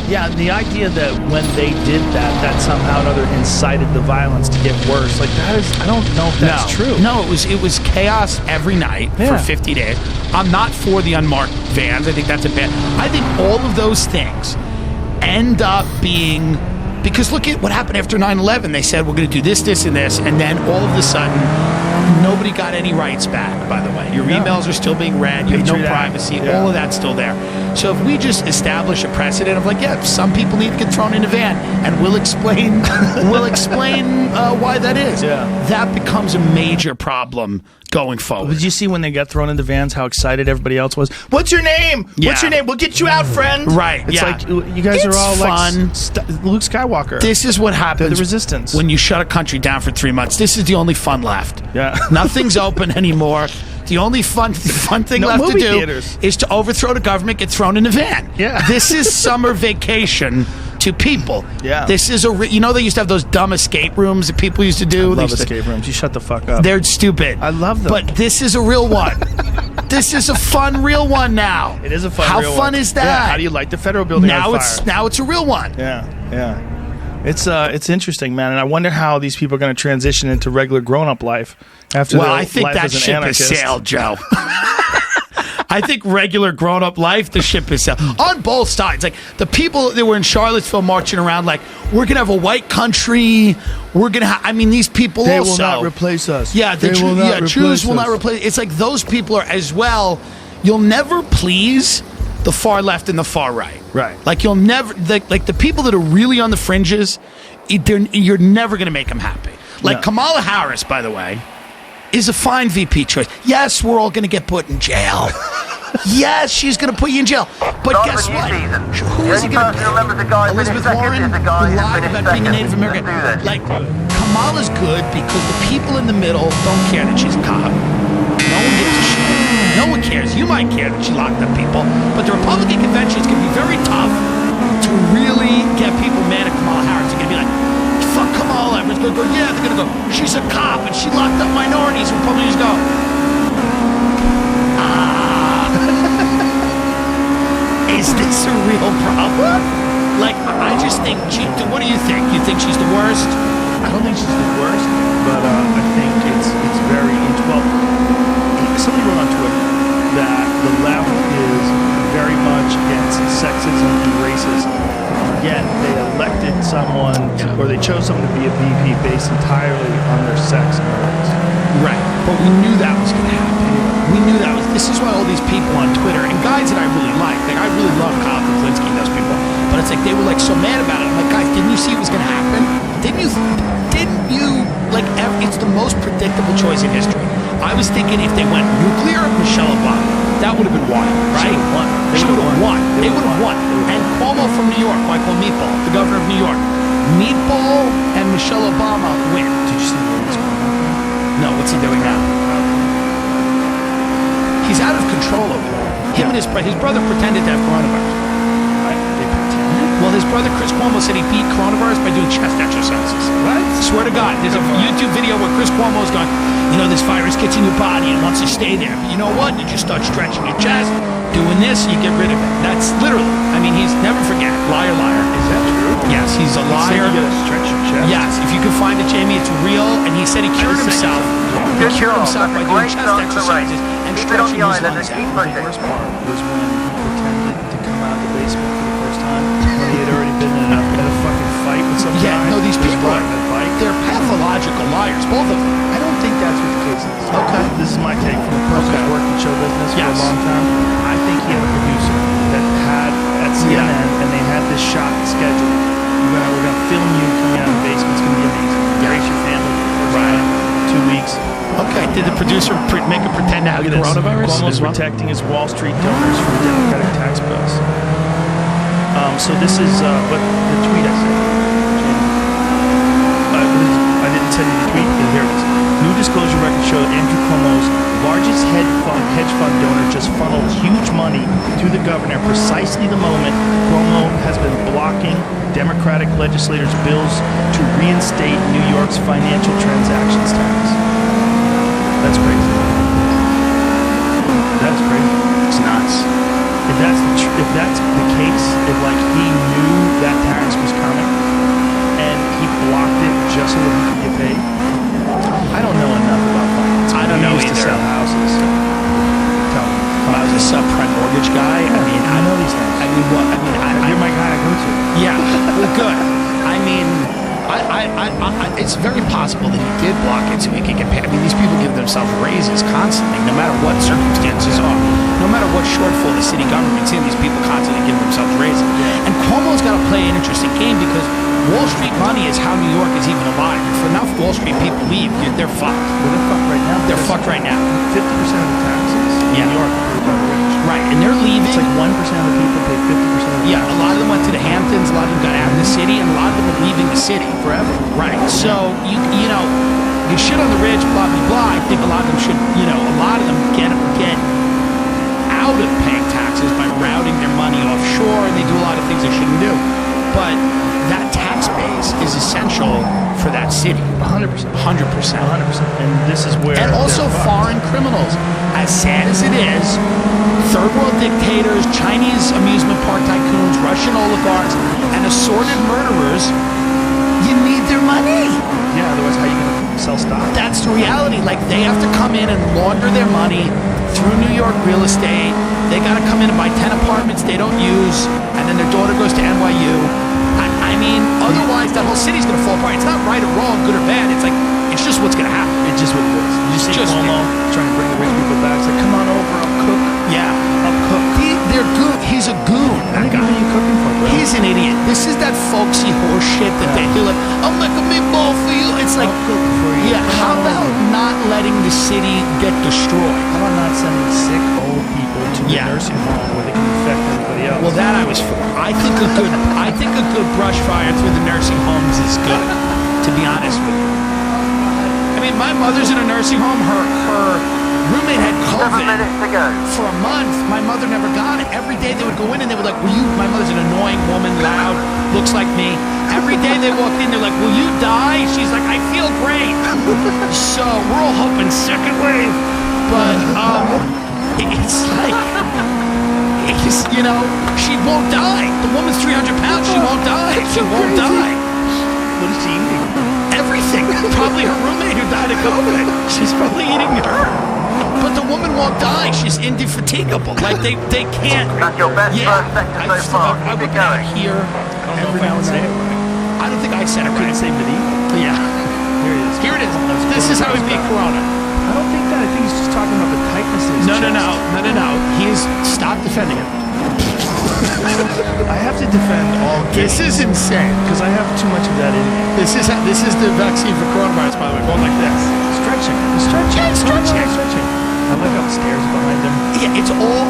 Yeah, the idea that when they did that somehow or other incited the violence to get worse, like that is, I don't know if that's true. No, it was chaos every night Yeah. for 50 days. I'm not for the unmarked vans. I think that's a bad. I think all of those things end up being. Because look at what happened after 9/11. They said we're going to do this, this, and this, and then all of a sudden, nobody got any rights back. By the way, your emails are still being read. You have no Patriot Act. privacy. Yeah. All of that's still there. So if we just establish a precedent of like, yeah, some people need to get thrown in a van, and we'll explain, why that is. Yeah. That becomes a major problem going forward. Did you see when they got thrown into vans how excited everybody else was? What's your name? Yeah. What's your name? We'll get you out, friend. Right, It's yeah. like you guys It's are all fun. like Luke Skywalker. This is what happens. The resistance. When you shut a country down for 3 months. This is the only fun left. Yeah. Nothing's open anymore. The only fun thing No left to movie do theaters. is to overthrow the government, get thrown in a van. Yeah. This is summer vacation to people. Yeah. This is they used to have those dumb escape rooms that people used to do. I They love used to- escape rooms. You shut the fuck up. They're stupid. I love them. But this is a real one. This is a fun, real one now. It is a fun. How real fun one. is that? Yeah. How do you light the federal building now on fire? now it's a real one. Yeah. It's interesting, man, and I wonder how these people are going to transition into regular grown-up life after. Well, their I think life that as an ship anarchist. has sailed, Joe. I think regular grown-up life, the ship is sailed. On both sides. Like, the people that were in Charlottesville marching around like, we're going to have a white country. We're going to these people They also. will not replace us. Yeah, They will not Jews will not us. replace. It's like those people are as well you'll never please the far left and the far right. Right. Like you'll never like the people that are really on the fringes. You're never going to make them happy. Like No. Kamala Harris, by the way, is a fine VP choice. Yes, we're all going to get put in jail. Yes, she's going to put you in jail. But Start guess the new what? season. Who The is he only going to person who remembers the guy who Elizabeth finished second Warren, is the who guy who lied finished about being a second. Native American. Do this. Like, Kamala's good because the people in the middle don't care that she's a cop. No one gives a shit. No one cares. You might care that she locked up people, but the Republican convention is going to be very tough to really get people mad at Kamala Harris. They're going to be like, fuck Kamala. Everyone's going to go, yeah, they're going to go, she's a cop and she locked up minorities. Republicans go, is this a real problem? Like, I just think, what do you think? You think she's the worst? I don't think she's the worst, but I think it's very well. Somebody wrote on Twitter that the left is very much against sexism and racism. Yet they elected someone, or they chose someone to be a VP based entirely on their sex and their race. Right. But we knew that was going to happen. We knew that was. This is why all these people on Twitter and guys that I really like I really love Kyle Kuklinski and those people. But it's like they were like so mad about it. I'm like, guys, didn't you see it was going to happen? Didn't you? Like, it's the most predictable choice in history. I was thinking if they went nuclear, Michelle Obama, that would have been wild, right? She would have won. They would have won. And Cuomo from New York, Michael Meatball, the governor of New York, Meatball and Michelle Obama win. Did you see what's going on? No, what's he doing now? He's out of control over it. Him and his brother pretended to have coronavirus. They pretended? Well, his brother Chris Cuomo said he beat coronavirus by doing chest exercises. What? Swear to God, there's a YouTube video where Chris Cuomo's going, you know, this virus gets in your body and wants to stay there. But you know what? You just start stretching your chest, doing this, you get rid of it. That's literally, I mean, he's never forget. Liar, liar. Is that true? Yes, he's a liar. You gotta stretch your chest. Yes, if you can find it, Jamie, it's real. And he said he cured himself. He Good cured job. himself by That's a doing great chest start to the race. exercises and Keep it on stretching the his island lungs and keep out. The pushing. worst part was when he pretended to come out of the basement for the first time when he had already been in a fucking fight with some Yeah, guy. no, these who was people, riding a bike. they're pathological liars, both of them. I don't think that's what the case is. Okay. This is my take from a person who's worked in show business for Yes. a long time. I think he had a producer that had at CNN, and they had this shot scheduled. We're gonna film you coming out of the basement. It's gonna be amazing. Raise your family for Right. 2 weeks. Okay, did the producer make him pretend to have Look at this. coronavirus? Cuomo's as well? protecting his Wall Street donors from Democratic tax bills. So this is what the tweet I said. I didn't send you the tweet. Yeah, here it is. New disclosure records show that Andrew Cuomo's largest hedge fund donor just funneled huge money to the governor precisely the moment Cuomo has been blocking Democratic legislators' bills to reinstate New York's financial transactions tax. That's crazy. That's crazy. It's nuts. If that's the case, if like he knew that tax was coming and he blocked it just so that he could get paid, I don't know enough about finance. I don't know We used to either. sell houses. Tell me. When I was a subprime mortgage guy, I mean, I know these things. I mean, what? I mean, You're my guy to go to. yeah, well, good. I mean, it's very possible that he did block it so he could get paid. I mean, these people give themselves raises constantly, no matter what circumstances are. No matter what shortfall the city government's in, these people constantly give themselves raises. And Cuomo's got to play an interesting game because Wall Street money is how New York is even alive. If enough Wall Street people leave, they're fucked. Well, they're fucked right now. They're fucked right now. 50% of the taxes Yeah. in New York are paid by the rich. Right, and they're leaving. It's like 1% of the people pay 50% of the Yeah, taxes. a lot of them went to the Hamptons, a lot of them got out of the city, and a lot of them are leaving the city forever. Right. So you know, you shit on the rich, blah blah blah. I think a lot of them should, a lot of them get out of paying taxes by routing their money offshore, and they do a lot of things they shouldn't do. But that tax base is essential for that city. 100%. 100%. 100%. And this is where. And also they're fucked. foreign criminals. As sad as it is, third world dictators, Chinese amusement park tycoons, Russian oligarchs, and assorted murderers, you need their money. Yeah, otherwise, how are you going to sell stock? That's the reality. Like, they have to come in and launder their money through New York real estate. They got to come in and buy 10 apartments they don't use, and then their daughter goes to NYU. I mean, otherwise, that whole city's going to fall apart. It's not right or wrong, good or bad. It's like, it's just what's going to happen. It's just what it is. You just see Just- Cuomo trying to bring the rich people back. It's like, come on over, I'll cook. Yeah. he's an idiot. This is that folksy horse shit that they do. Like, I'll make a meatball for you. It's like, yeah. How about not letting the city get destroyed? How about not sending sick old people to a Yeah. nursing home where they can infect everybody else? Well, that I was for. I think a good brush fire through the nursing homes is good. To be honest with you. I mean, my mother's in a nursing home. Her roommate had 7 COVID minutes to go. for a month. My mother never got it. Every day they would go in and they were like, "Will you?" My mother's an annoying woman, loud, looks like me. Every day they walked in, they're like, "Will you die?" She's like, "I feel great." So we're all hoping second wave, but it's like. You know, she won't die. The woman's 300 pounds. She won't die. She won't die. What is she eating? Everything. Probably her roommate who died of COVID. She's probably eating her. But the woman won't die. She's indefatigable. Like they can't. That's your best Yeah. first sector so far. I Keep would it not going. hear every now and say then. it right. I don't think I said it right. Couldn't say medieval. Yeah. Here it is. Here it is. This is how we beat Corona. I don't think that. I think he's just talking about the tightness of his No. He is. Stop defending it. I have to defend all This is insane. because I have too much of that in me. This is the vaccine for coronavirus, by the way. Going like this. Stretching. Yeah, stretching. I look upstairs behind him. Yeah, it's all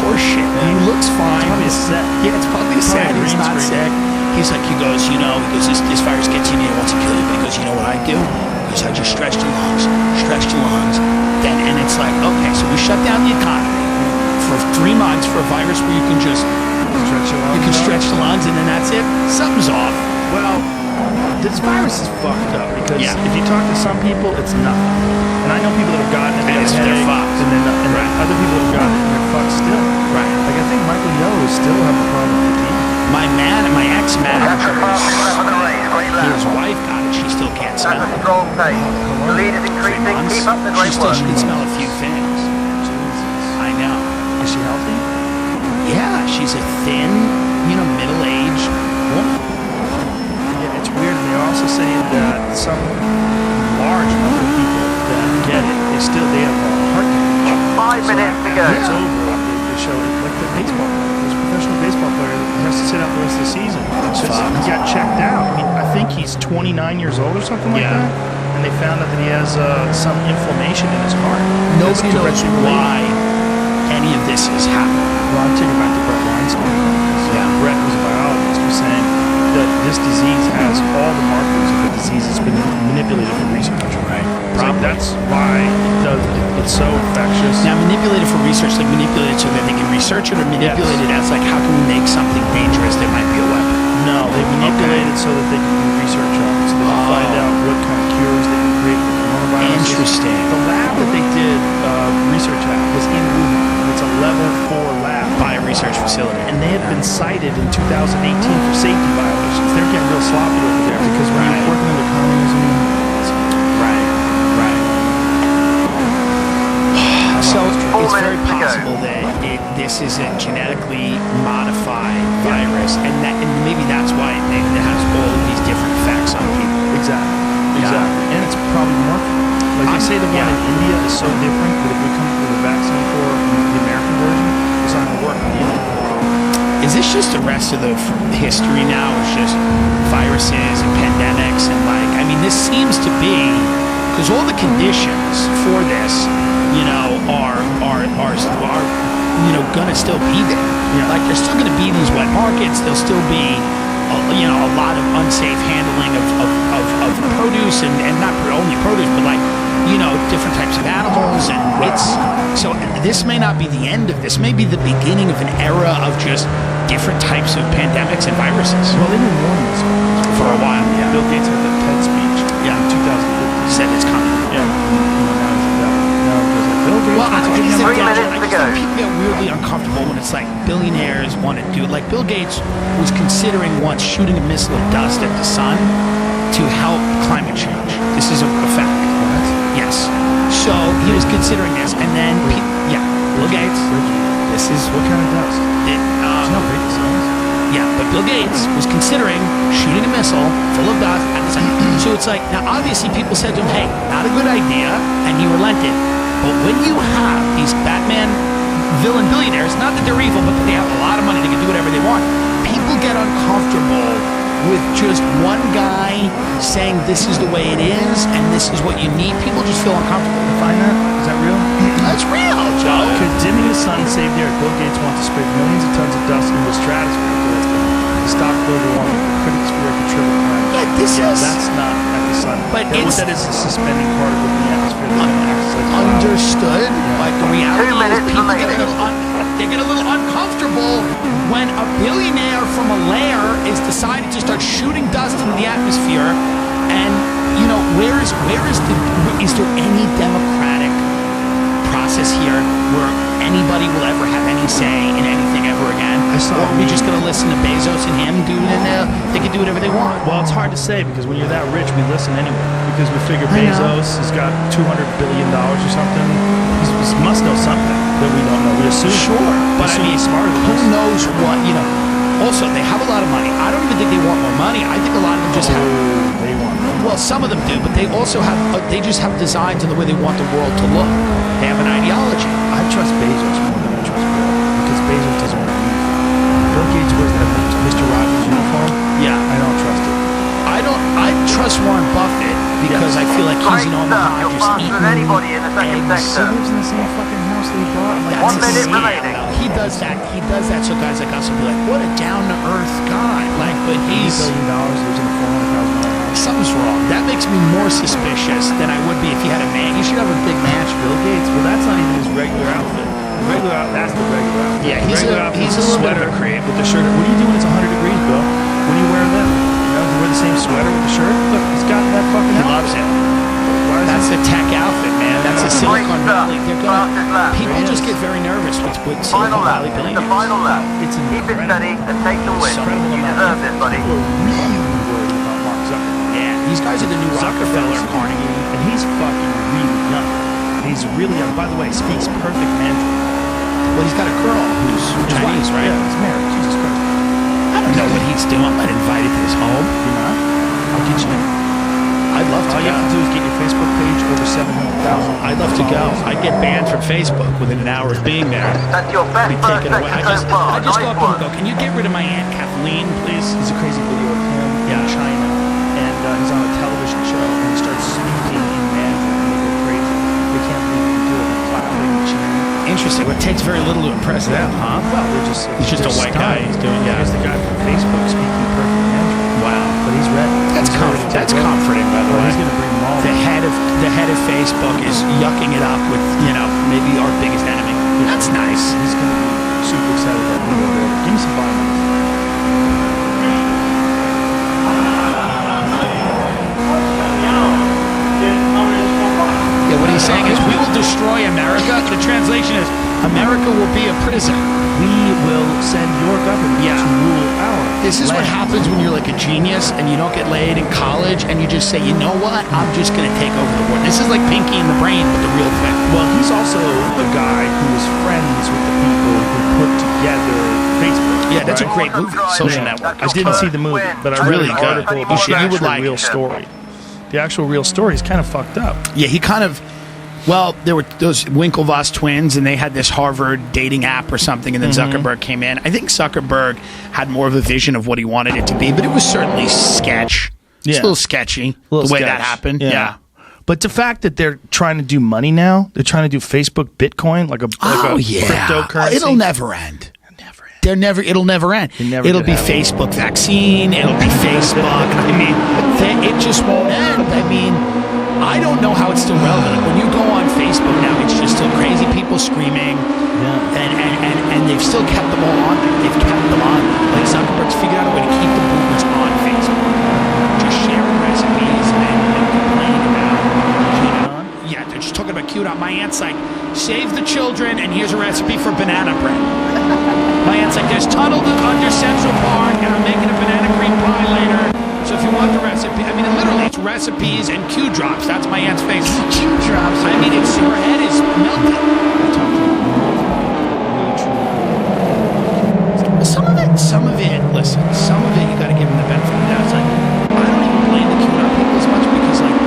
horseshit. He looks fine. Probably a set. Yeah, it's probably a set. Probably He's green not screen. sick. He's like, this virus gets in you, it wants to kill you. But he goes, you know what I do? Because I just stretch the lungs. Then, and it's like, okay, so we shut down the economy for 3 months for a virus where you can just, you can stretch the lungs and then that's it. Something's off. Well, this virus is fucked up because Yeah. if you talk to some people, it's nothing. And I know people that have gotten it, they have a They're headache, fucked. and then other people that have gotten it, and they're fucked still. Right. Like I think Michael Yo is still having a problem with fatigue. My That's the ex-manager, fastest lap of the race. Great his lap. wife got it. She still can't smell That's a it. strong pace. The lead is increasing. Months. Keep up the great She work. can smell a few things. I know. Is she healthy? Yeah, she's a thin, middle-aged woman. Yeah, it's weird. And they're also saying that some large number of people that get it, they have a heart damage. 5 minutes to go. It's over. They show it like the baseball player. There's a professional baseball player that has to sit out the rest of the season. He got checked out. I mean, I think he's 29 years old or something like Yeah. that. And they found out that he has some inflammation in his heart. Nobody That's knows directly related. why any of this is happening. Well, I'm taking it back to Brett Weinstein. Yeah. Brett, who's a biologist, was saying that this disease has all the markers of a disease that's been manipulated for research. Right. It's like that's why it's so infectious. Now, manipulated for research, like manipulated so that they can research it, or manipulated as like, how can we make something dangerous that might be a weapon? No, they manipulate it so that they can do research on it, so they can find out what kind of cures they can create for coronavirus. Interesting. The lab that they did research at was in Wuhan. It's a level 4 lab. By a research facility. And they had been cited in 2018 for safety violations. They're getting real sloppy over there because when Right. you're working under communism, Right. So it's very minutes to go. possible that this is a genetically modified virus, and maybe that's why it has all of these different effects on people. exactly. Yeah. And it's probably more. Like they say, the one Yeah. in India is so different that if we come up with a vaccine for the American version, it's not going to work on the Indian version. Is this just the rest of the history now? It's just viruses and pandemics and this seems to be, because all the conditions for this, are gonna still be there. Yeah. Like there's still gonna be these wet markets. There'll still be, a lot of unsafe handling of produce and not only produce, but different types of animals. And so this may not be the end of this. May be the beginning of an era of just different types of pandemics and viruses. Well, they've been warning us For a while, yeah. Bill Gates had that TED speech Yeah. in 2015. Said it's coming. Yeah. Bill Gates Well, I wants to think give it's him Three I minutes just to go. think people get weirdly uncomfortable when it's like billionaires want to do it. Like Bill Gates was considering once shooting a missile of dust at the sun to help climate change. This is a fact. Yes. So he was considering this, and then Bill Gates. This is What kind of dust? it. There's no big dust. Yeah, but Bill Gates was considering shooting a missile full of dust at the sun. So it's like, now obviously people said to him, hey, not a good idea, and he relented. But when you have these Batman villain billionaires, not that they're evil, but they have a lot of money, they can do whatever they want, people get uncomfortable with just one guy saying this is the way it is and this is what you need. People just feel uncomfortable. Find that? Is that real? That's real, Joe. Could dimming the sun save the earth? Bill Gates wants to spray millions of tons of dust into the stratosphere to stop global warming. Critics fear could triple climate. Yeah, this is That's not at the sun. But what it's- that is a suspending particle in the atmosphere that acts like cloud. understood. But the reality 2 is minutes people get a remaining. little they get a little uncomfortable when a billionaire from a lair is deciding to start shooting dust into the atmosphere. And you know, is there any democratic process here where anybody will ever have any say in anything ever again? Or are we just going to listen to Bezos and him do it, and they can do whatever they want? Well, it's hard to say because when you're that rich, we listen anyway. Because we figure I know. Bezos has got $200 billion or something. He must know something that we don't know. We assume. Sure, but I assume mean, he's smarter than who us. knows what, you know. Also, they have a lot of money. I don't even think they want more money. I think a lot of them just have. Oh, they want more. Well, some of them do, but they also have. They just have designs in the way they want the world to look. They have an ideology. I trust Bezos more than I trust Bill because Bezos doesn't wear a uniform. Bill Gates wears that Mr. Rogers uniform. Yeah, I don't trust it. I trust Warren Buffett because I feel like he's an Great stuff. You're just faster eating than anybody in the second eggs. He sector. lives in the same fucking house that he bought. I'm like, 1 That's minute insane, remaining. though. He does that. He does that so guys like us will be like, what a down to earth guy. Like, but $80 he's billion lives in a $400,000 house. something's wrong. That makes me more suspicious than I would be if he had a man. He should have a big mansion. Bill Gates. Well, that's not even his regular outfit. That's the regular outfit. Yeah, The he's regular a- outfit's he's a little bit sweater of a creep. with the shirt. What are you doing? It's 100 degrees, Bill. What do you wear then? You know, you wear the same sweater with the shirt. Look, he's got that fucking. He outfit. loves it. Why is That's he- a tech outfit, man. That's a Silicon Great Valley. stuff. They're Fastest gonna. lap. People Yes. just get very nervous with Final Silicon lap. Valley It's the billionaires. final lap. It's Keep it incredible. steady and take the win. Incredible You amount. deserve this, buddy. People are really worried about Mark Zuckerberg. Yeah, these guys are the new Rockefeller, Zuckerberg's- Carnegie. and he's fucking really young. He's really young. By the way, speaks perfect Mandarin. Well, he's got a girl who's Chinese, His wife, right? Yeah, he's married. Jesus Christ. I don't know what he's doing. I'm not invited to his home. You're not? I'll get you in. I'd love to All you go. have to do is get your Facebook page over 700,000. I'd love to go. I'd get banned from Facebook within an hour of being there. That's your best Be first taken away. section so far. I just go Nice up and one. go, can you get rid of my Aunt Kathleen, please? There's a crazy video of him in China, and he's on a television show, and he starts speaking in Mandarin, and they go crazy. They can't believe he can do it. They're clapping and cheering. Interesting. It takes very little to impress them, huh? Well, they're just. He's just a white guy. He's doing- yeah. Here's the guy from Facebook speaking perfect Mandarin. Wow. But he's ready. That's He's ready to take That's over. comforting, by the Well, way. he's going to bring them all. The head of Facebook is yucking it up with, maybe our biggest enemy. That's nice. He's going to be super excited about being over there. Give me some vitamins. Yeah, what he's saying is, we will destroy America. The translation is, America will be a prison. We will send your government Yeah. to rule our This is what land. happens when you're like a genius and you don't get laid in college and you just say, you know what, I'm just going to take over the world. This is like Pinky in the Brain, but the real thing. Well, he's also the guy who was friends with the people who put together Facebook. Yeah, that's a right? great movie, Social Yeah. Network. I didn't see the movie, but I read Really an good. article You about should- the you would actual like real it. story. The actual real story is kind of fucked up. Yeah, he kind of. Well, there were those Winklevoss twins, and they had this Harvard dating app or something, and then Zuckerberg came in. I think Zuckerberg had more of a vision of what he wanted it to be, but it was certainly sketch. It's Yeah. a little sketchy, Little the way sketch. that happened. Yeah. But the fact that they're trying to do money now, they're trying to do Facebook Bitcoin, like a cryptocurrency. It'll never end. It'll never end. never It'll did be happen. Facebook vaccine. It'll be Facebook. I mean, it just won't end. I mean, I don't know how it's still relevant. Like, when you go on Facebook now, it's just still crazy people screaming, and they've still kept them all on. They've kept them on. Like Zuckerberg's figured out a way to keep the boomers on Facebook, just sharing recipes and complaining about. Yeah, they're just talking about cute. My aunt's like, save the children, and here's a recipe for banana bread. My aunt's like, there's tunnel under Central Park, and I'm making a banana cream pie later. So if you want the recipe, I mean, literally, it's recipes and Q drops. That's my aunt's face. Q drops. I mean, it's her head is melted. Some of it. Listen, some of it you got to give them the benefit of the doubt. It's like, I don't even blame the QAnon people as much because, like,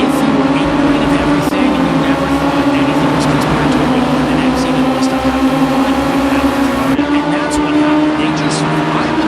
if you were ignorant of everything and you never thought anything was conspiratorial and then Epstein and all this stuff happened, and that's what happened. I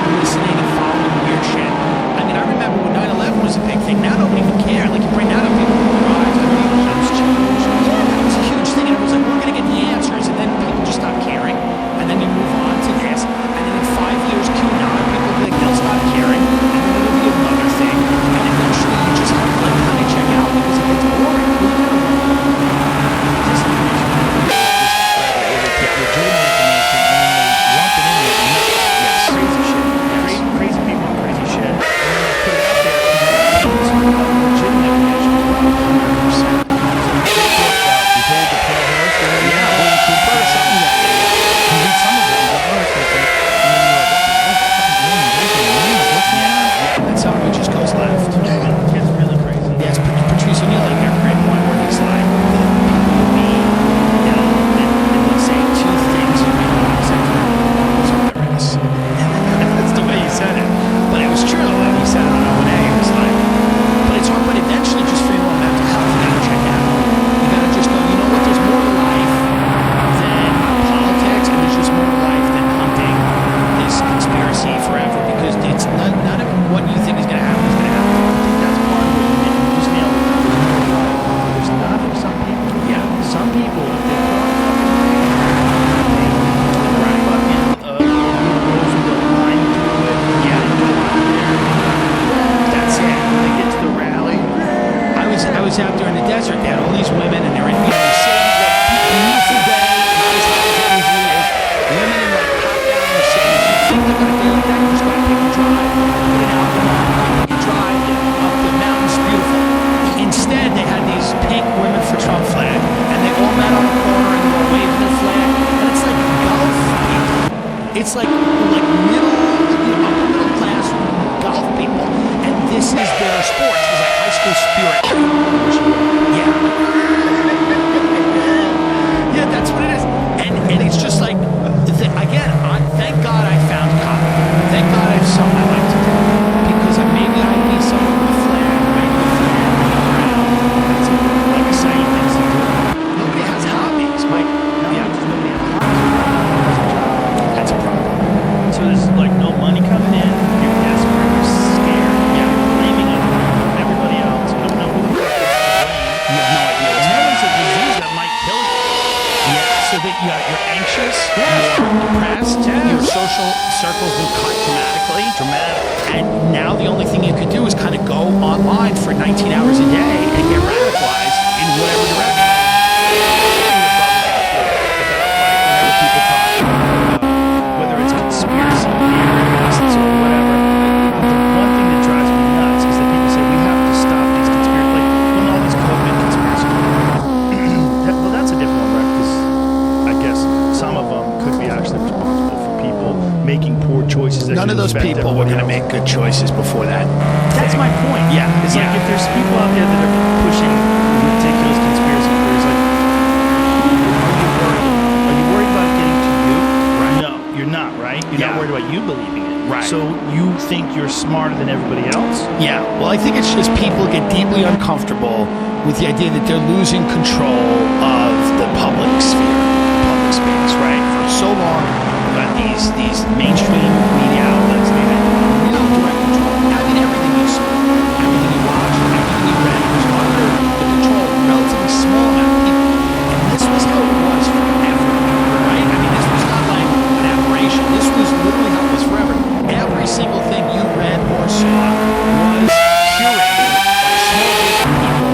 was out there in the desert. They had all these women, and they're in Mercedes, like beautiful day, not as hot as it usually is. Women in like top down Mercedes. You think they're gonna do that? You're just gonna pick and drive, put an album on, pick and drive up the mountains, beautiful. Instead, they had these pink women for Trump flag, and they all met on the corner and they were waving their flag. And it's like golf people. It's like middle, upper middle class golf people, and this is their sport. It's like high school spirit. Yeah. Yeah, that's what it is. And it's just like, again, thank God I found comedy. Thank God I have something I like to do. Because maybe I'd be someone with a flag, maybe a flag around. That's like exciting things to do. Nobody has hobbies, Mike. Yeah. Nobody has hobbies. That's a problem. So there's like no money coming in. You're desperate. You're scared. Yeah. You're blaming on everybody else. You don't know who the fuck is to blame. You have no idea what's And then happening. there's a disease that might kill you. Yeah, so that you're anxious, you're depressed, your social circles will cut dramatically. And now the only thing you can do is kind of go online for 19 hours a day and get radicalized in whatever direction. Whenever people talk about whether it's conspiracy theorists or whatever, the one thing that drives me nuts is that people say we have to stop these conspiracy, like when all these COVID conspiracy. Well, that's a different one, right? Because I guess some of them could be actually responsible for people making poor choices. That None of could those affect people were going to everybody make good choices before that. That's my point. Yeah, It's like yeah. if there's people out there that are pushing ridiculous conspiracy theories, like, are you worried about it getting to you? Right. No, you're not, right? You're Yeah. not worried about you believing it. Right. So you think you're smarter than everybody else? Yeah, well, I think it's just people get deeply uncomfortable with the idea that they're losing control of the public sphere, the public space, right? For so long, we've got these mainstream media outlets, they had real direct control. I mean, everything you saw, everything you watched, everything you read was under the control of a relatively small amount of people. And this was how it was forever, right? I mean, this was not like an aberration. This was literally how it was forever. Every single thing you read or saw was curated by a small group of people.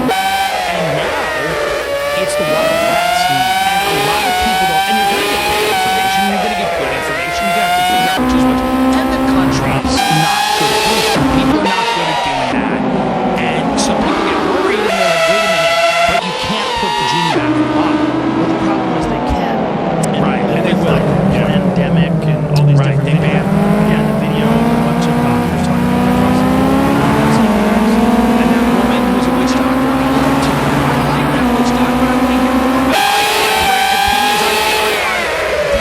And now, it's the Wild West. And a lot of people don't, and you're going to get bad information, you're going to get good information, you're going to have to figure out which is which. And the country is not good at doing that. People are not good at doing that. And so people get worried and they're like, wait a minute, but you can't put the genie back in the bottle. Well, the problem is they can. And Right, and they with will. like pandemic and all these Right, different they things. ban. Yeah, the video of a bunch of doctors talking about the cross. And that woman who's a witch doctor, I like to. I like that witch doctor. I want to hear more about it. Her opinions on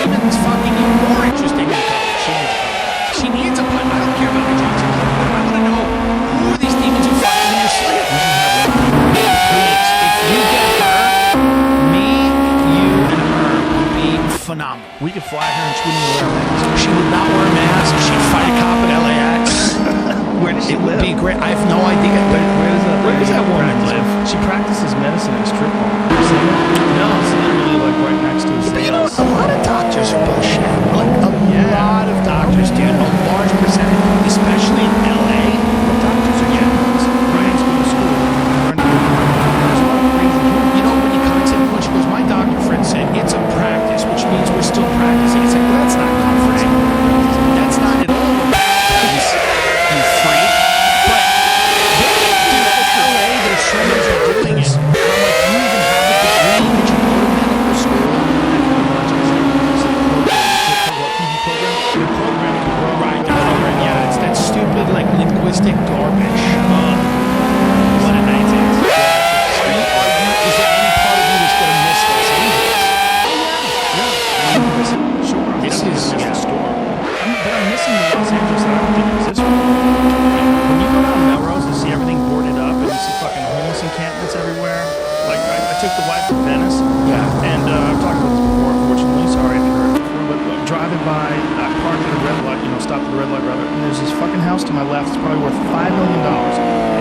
demons fucking even more interesting than COVID. She needs a plan. I don't care about the Johnson. I want to know who are these demons who fucking in your sleep. Please, if you get her, me, you, and her would be phenomenal. We could fly her and she wouldn't wear a mask. She would not wear a mask. She'd fight a cop at LAX. Where does she It would live? be great. I have no idea. Where does that woman practice? live? She practices medicine in a strip mall. No, it's literally like right next to his But you know, house. a lot of doctors are bullshit. Like a lot of doctors, dude. A large percentage, especially in LA. Doctors are Right, go to school. Learn to there's a lot of crazy kids. You know, when you come and say, she goes, my doctor friend said it's a practice, which means we're still practicing. It's like, well, that's not comforting. That's not at all what practice is, you freak. But, dude, it's LA, there's so many who are doing it. And I'm like, you even have a degree? Did you go to medical school? Right, the program, yeah, it's that stupid, like, linguistic garbage. What a nightmare. Is there any part of you that's going to miss Los Angeles? Sure. This is- the yeah. store. But I'm missing the Los Angeles that I don't think exists. When you go down Melrose and see everything boarded up and you see fucking homeless encampments everywhere. Like I took the wife to Venice. Yeah. And I've talked about this before, unfortunately. Sorry if you heard it before. But driving by, I parked at a red light, stopped at a red light rather. And there's this fucking house to my left. It's probably worth $5 million.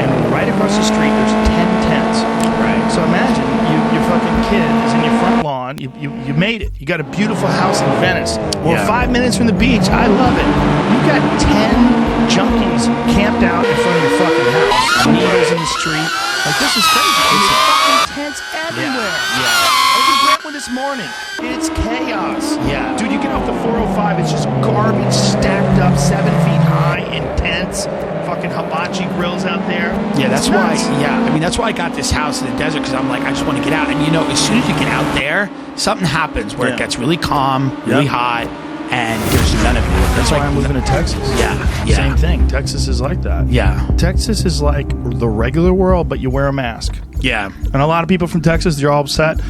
And right across the street, there's 10 tents. Right. So imagine your fucking kid is in your front lawn. You made it. You got a beautiful house in Venice. We're Yeah. 5 minutes from the beach. I love it. You got 10 junkies camped out in front of your fucking house. Needles in the street. Like, this is crazy. It's fucking tents everywhere. Yeah. I was in Brentwood this morning. It's chaos. Yeah. Dude, you get off the 405, it's just garbage stacked up 7 feet high in tents. Fucking hibachi grills out there. Yeah, that's It's why. nuts. Yeah, I mean that's why I got this house in the desert because I'm like I just want to get out. And you know, as soon as you get out there, something happens where Yeah. it gets really calm, really Yep. hot, and there's none of it. That's why I'm moving to Texas. Yeah. Same thing. Texas is like that. Yeah. Texas is like the regular world, but you wear a mask. Yeah. And a lot of people from Texas, they're all upset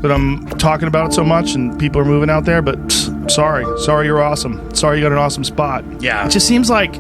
that I'm talking about it so much and people are moving out there, but sorry. Sorry you're awesome. Sorry you got an awesome spot. Yeah. It just seems like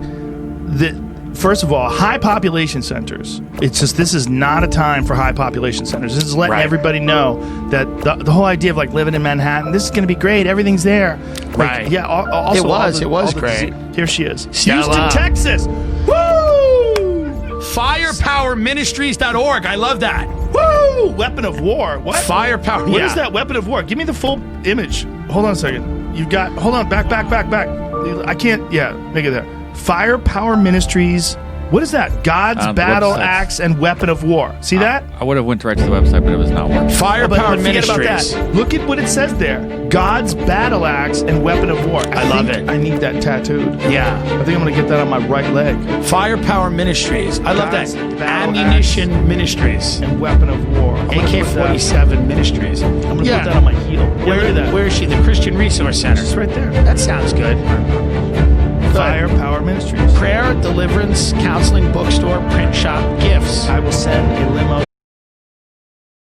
that. First of all, high population centers. It's just this is not a time for high population centers. This is letting Right. everybody know that the whole idea of like living in Manhattan, this is going to be great. Everything's there. Like, Right. yeah. Also, It was. all It was all great. Here she is. Stella. Houston, Texas. Woo! Firepowerministries.org. I love that. Woo! Weapon of war. What? Firepower. What yeah. is that weapon of war? Give me the full image. Hold on a second. You've got. Hold on. Back. I can't. Yeah. Make it there. Firepower Ministries. What is that? God's The battle website. axe and weapon of war. See that? I would have went right to the website, but it was not working. Firepower forget about Ministries. that. Look at what it says there. God's battle axe and weapon of war. I love think it. I need that tattooed. Yeah. I think I'm gonna get that on my right leg. Firepower Ministries. I love that. God's battle Ammunition Ministries. And weapon of war. I'm gonna put that- AK-47 Ministries. I'm gonna Yeah. put that on my heel. Yeah, look at that. Where is she? The Christian Resource Center. It's right there. That sounds good. Firepower Ministries. Prayer, deliverance, counseling, bookstore, print shop, gifts. I will send a limo.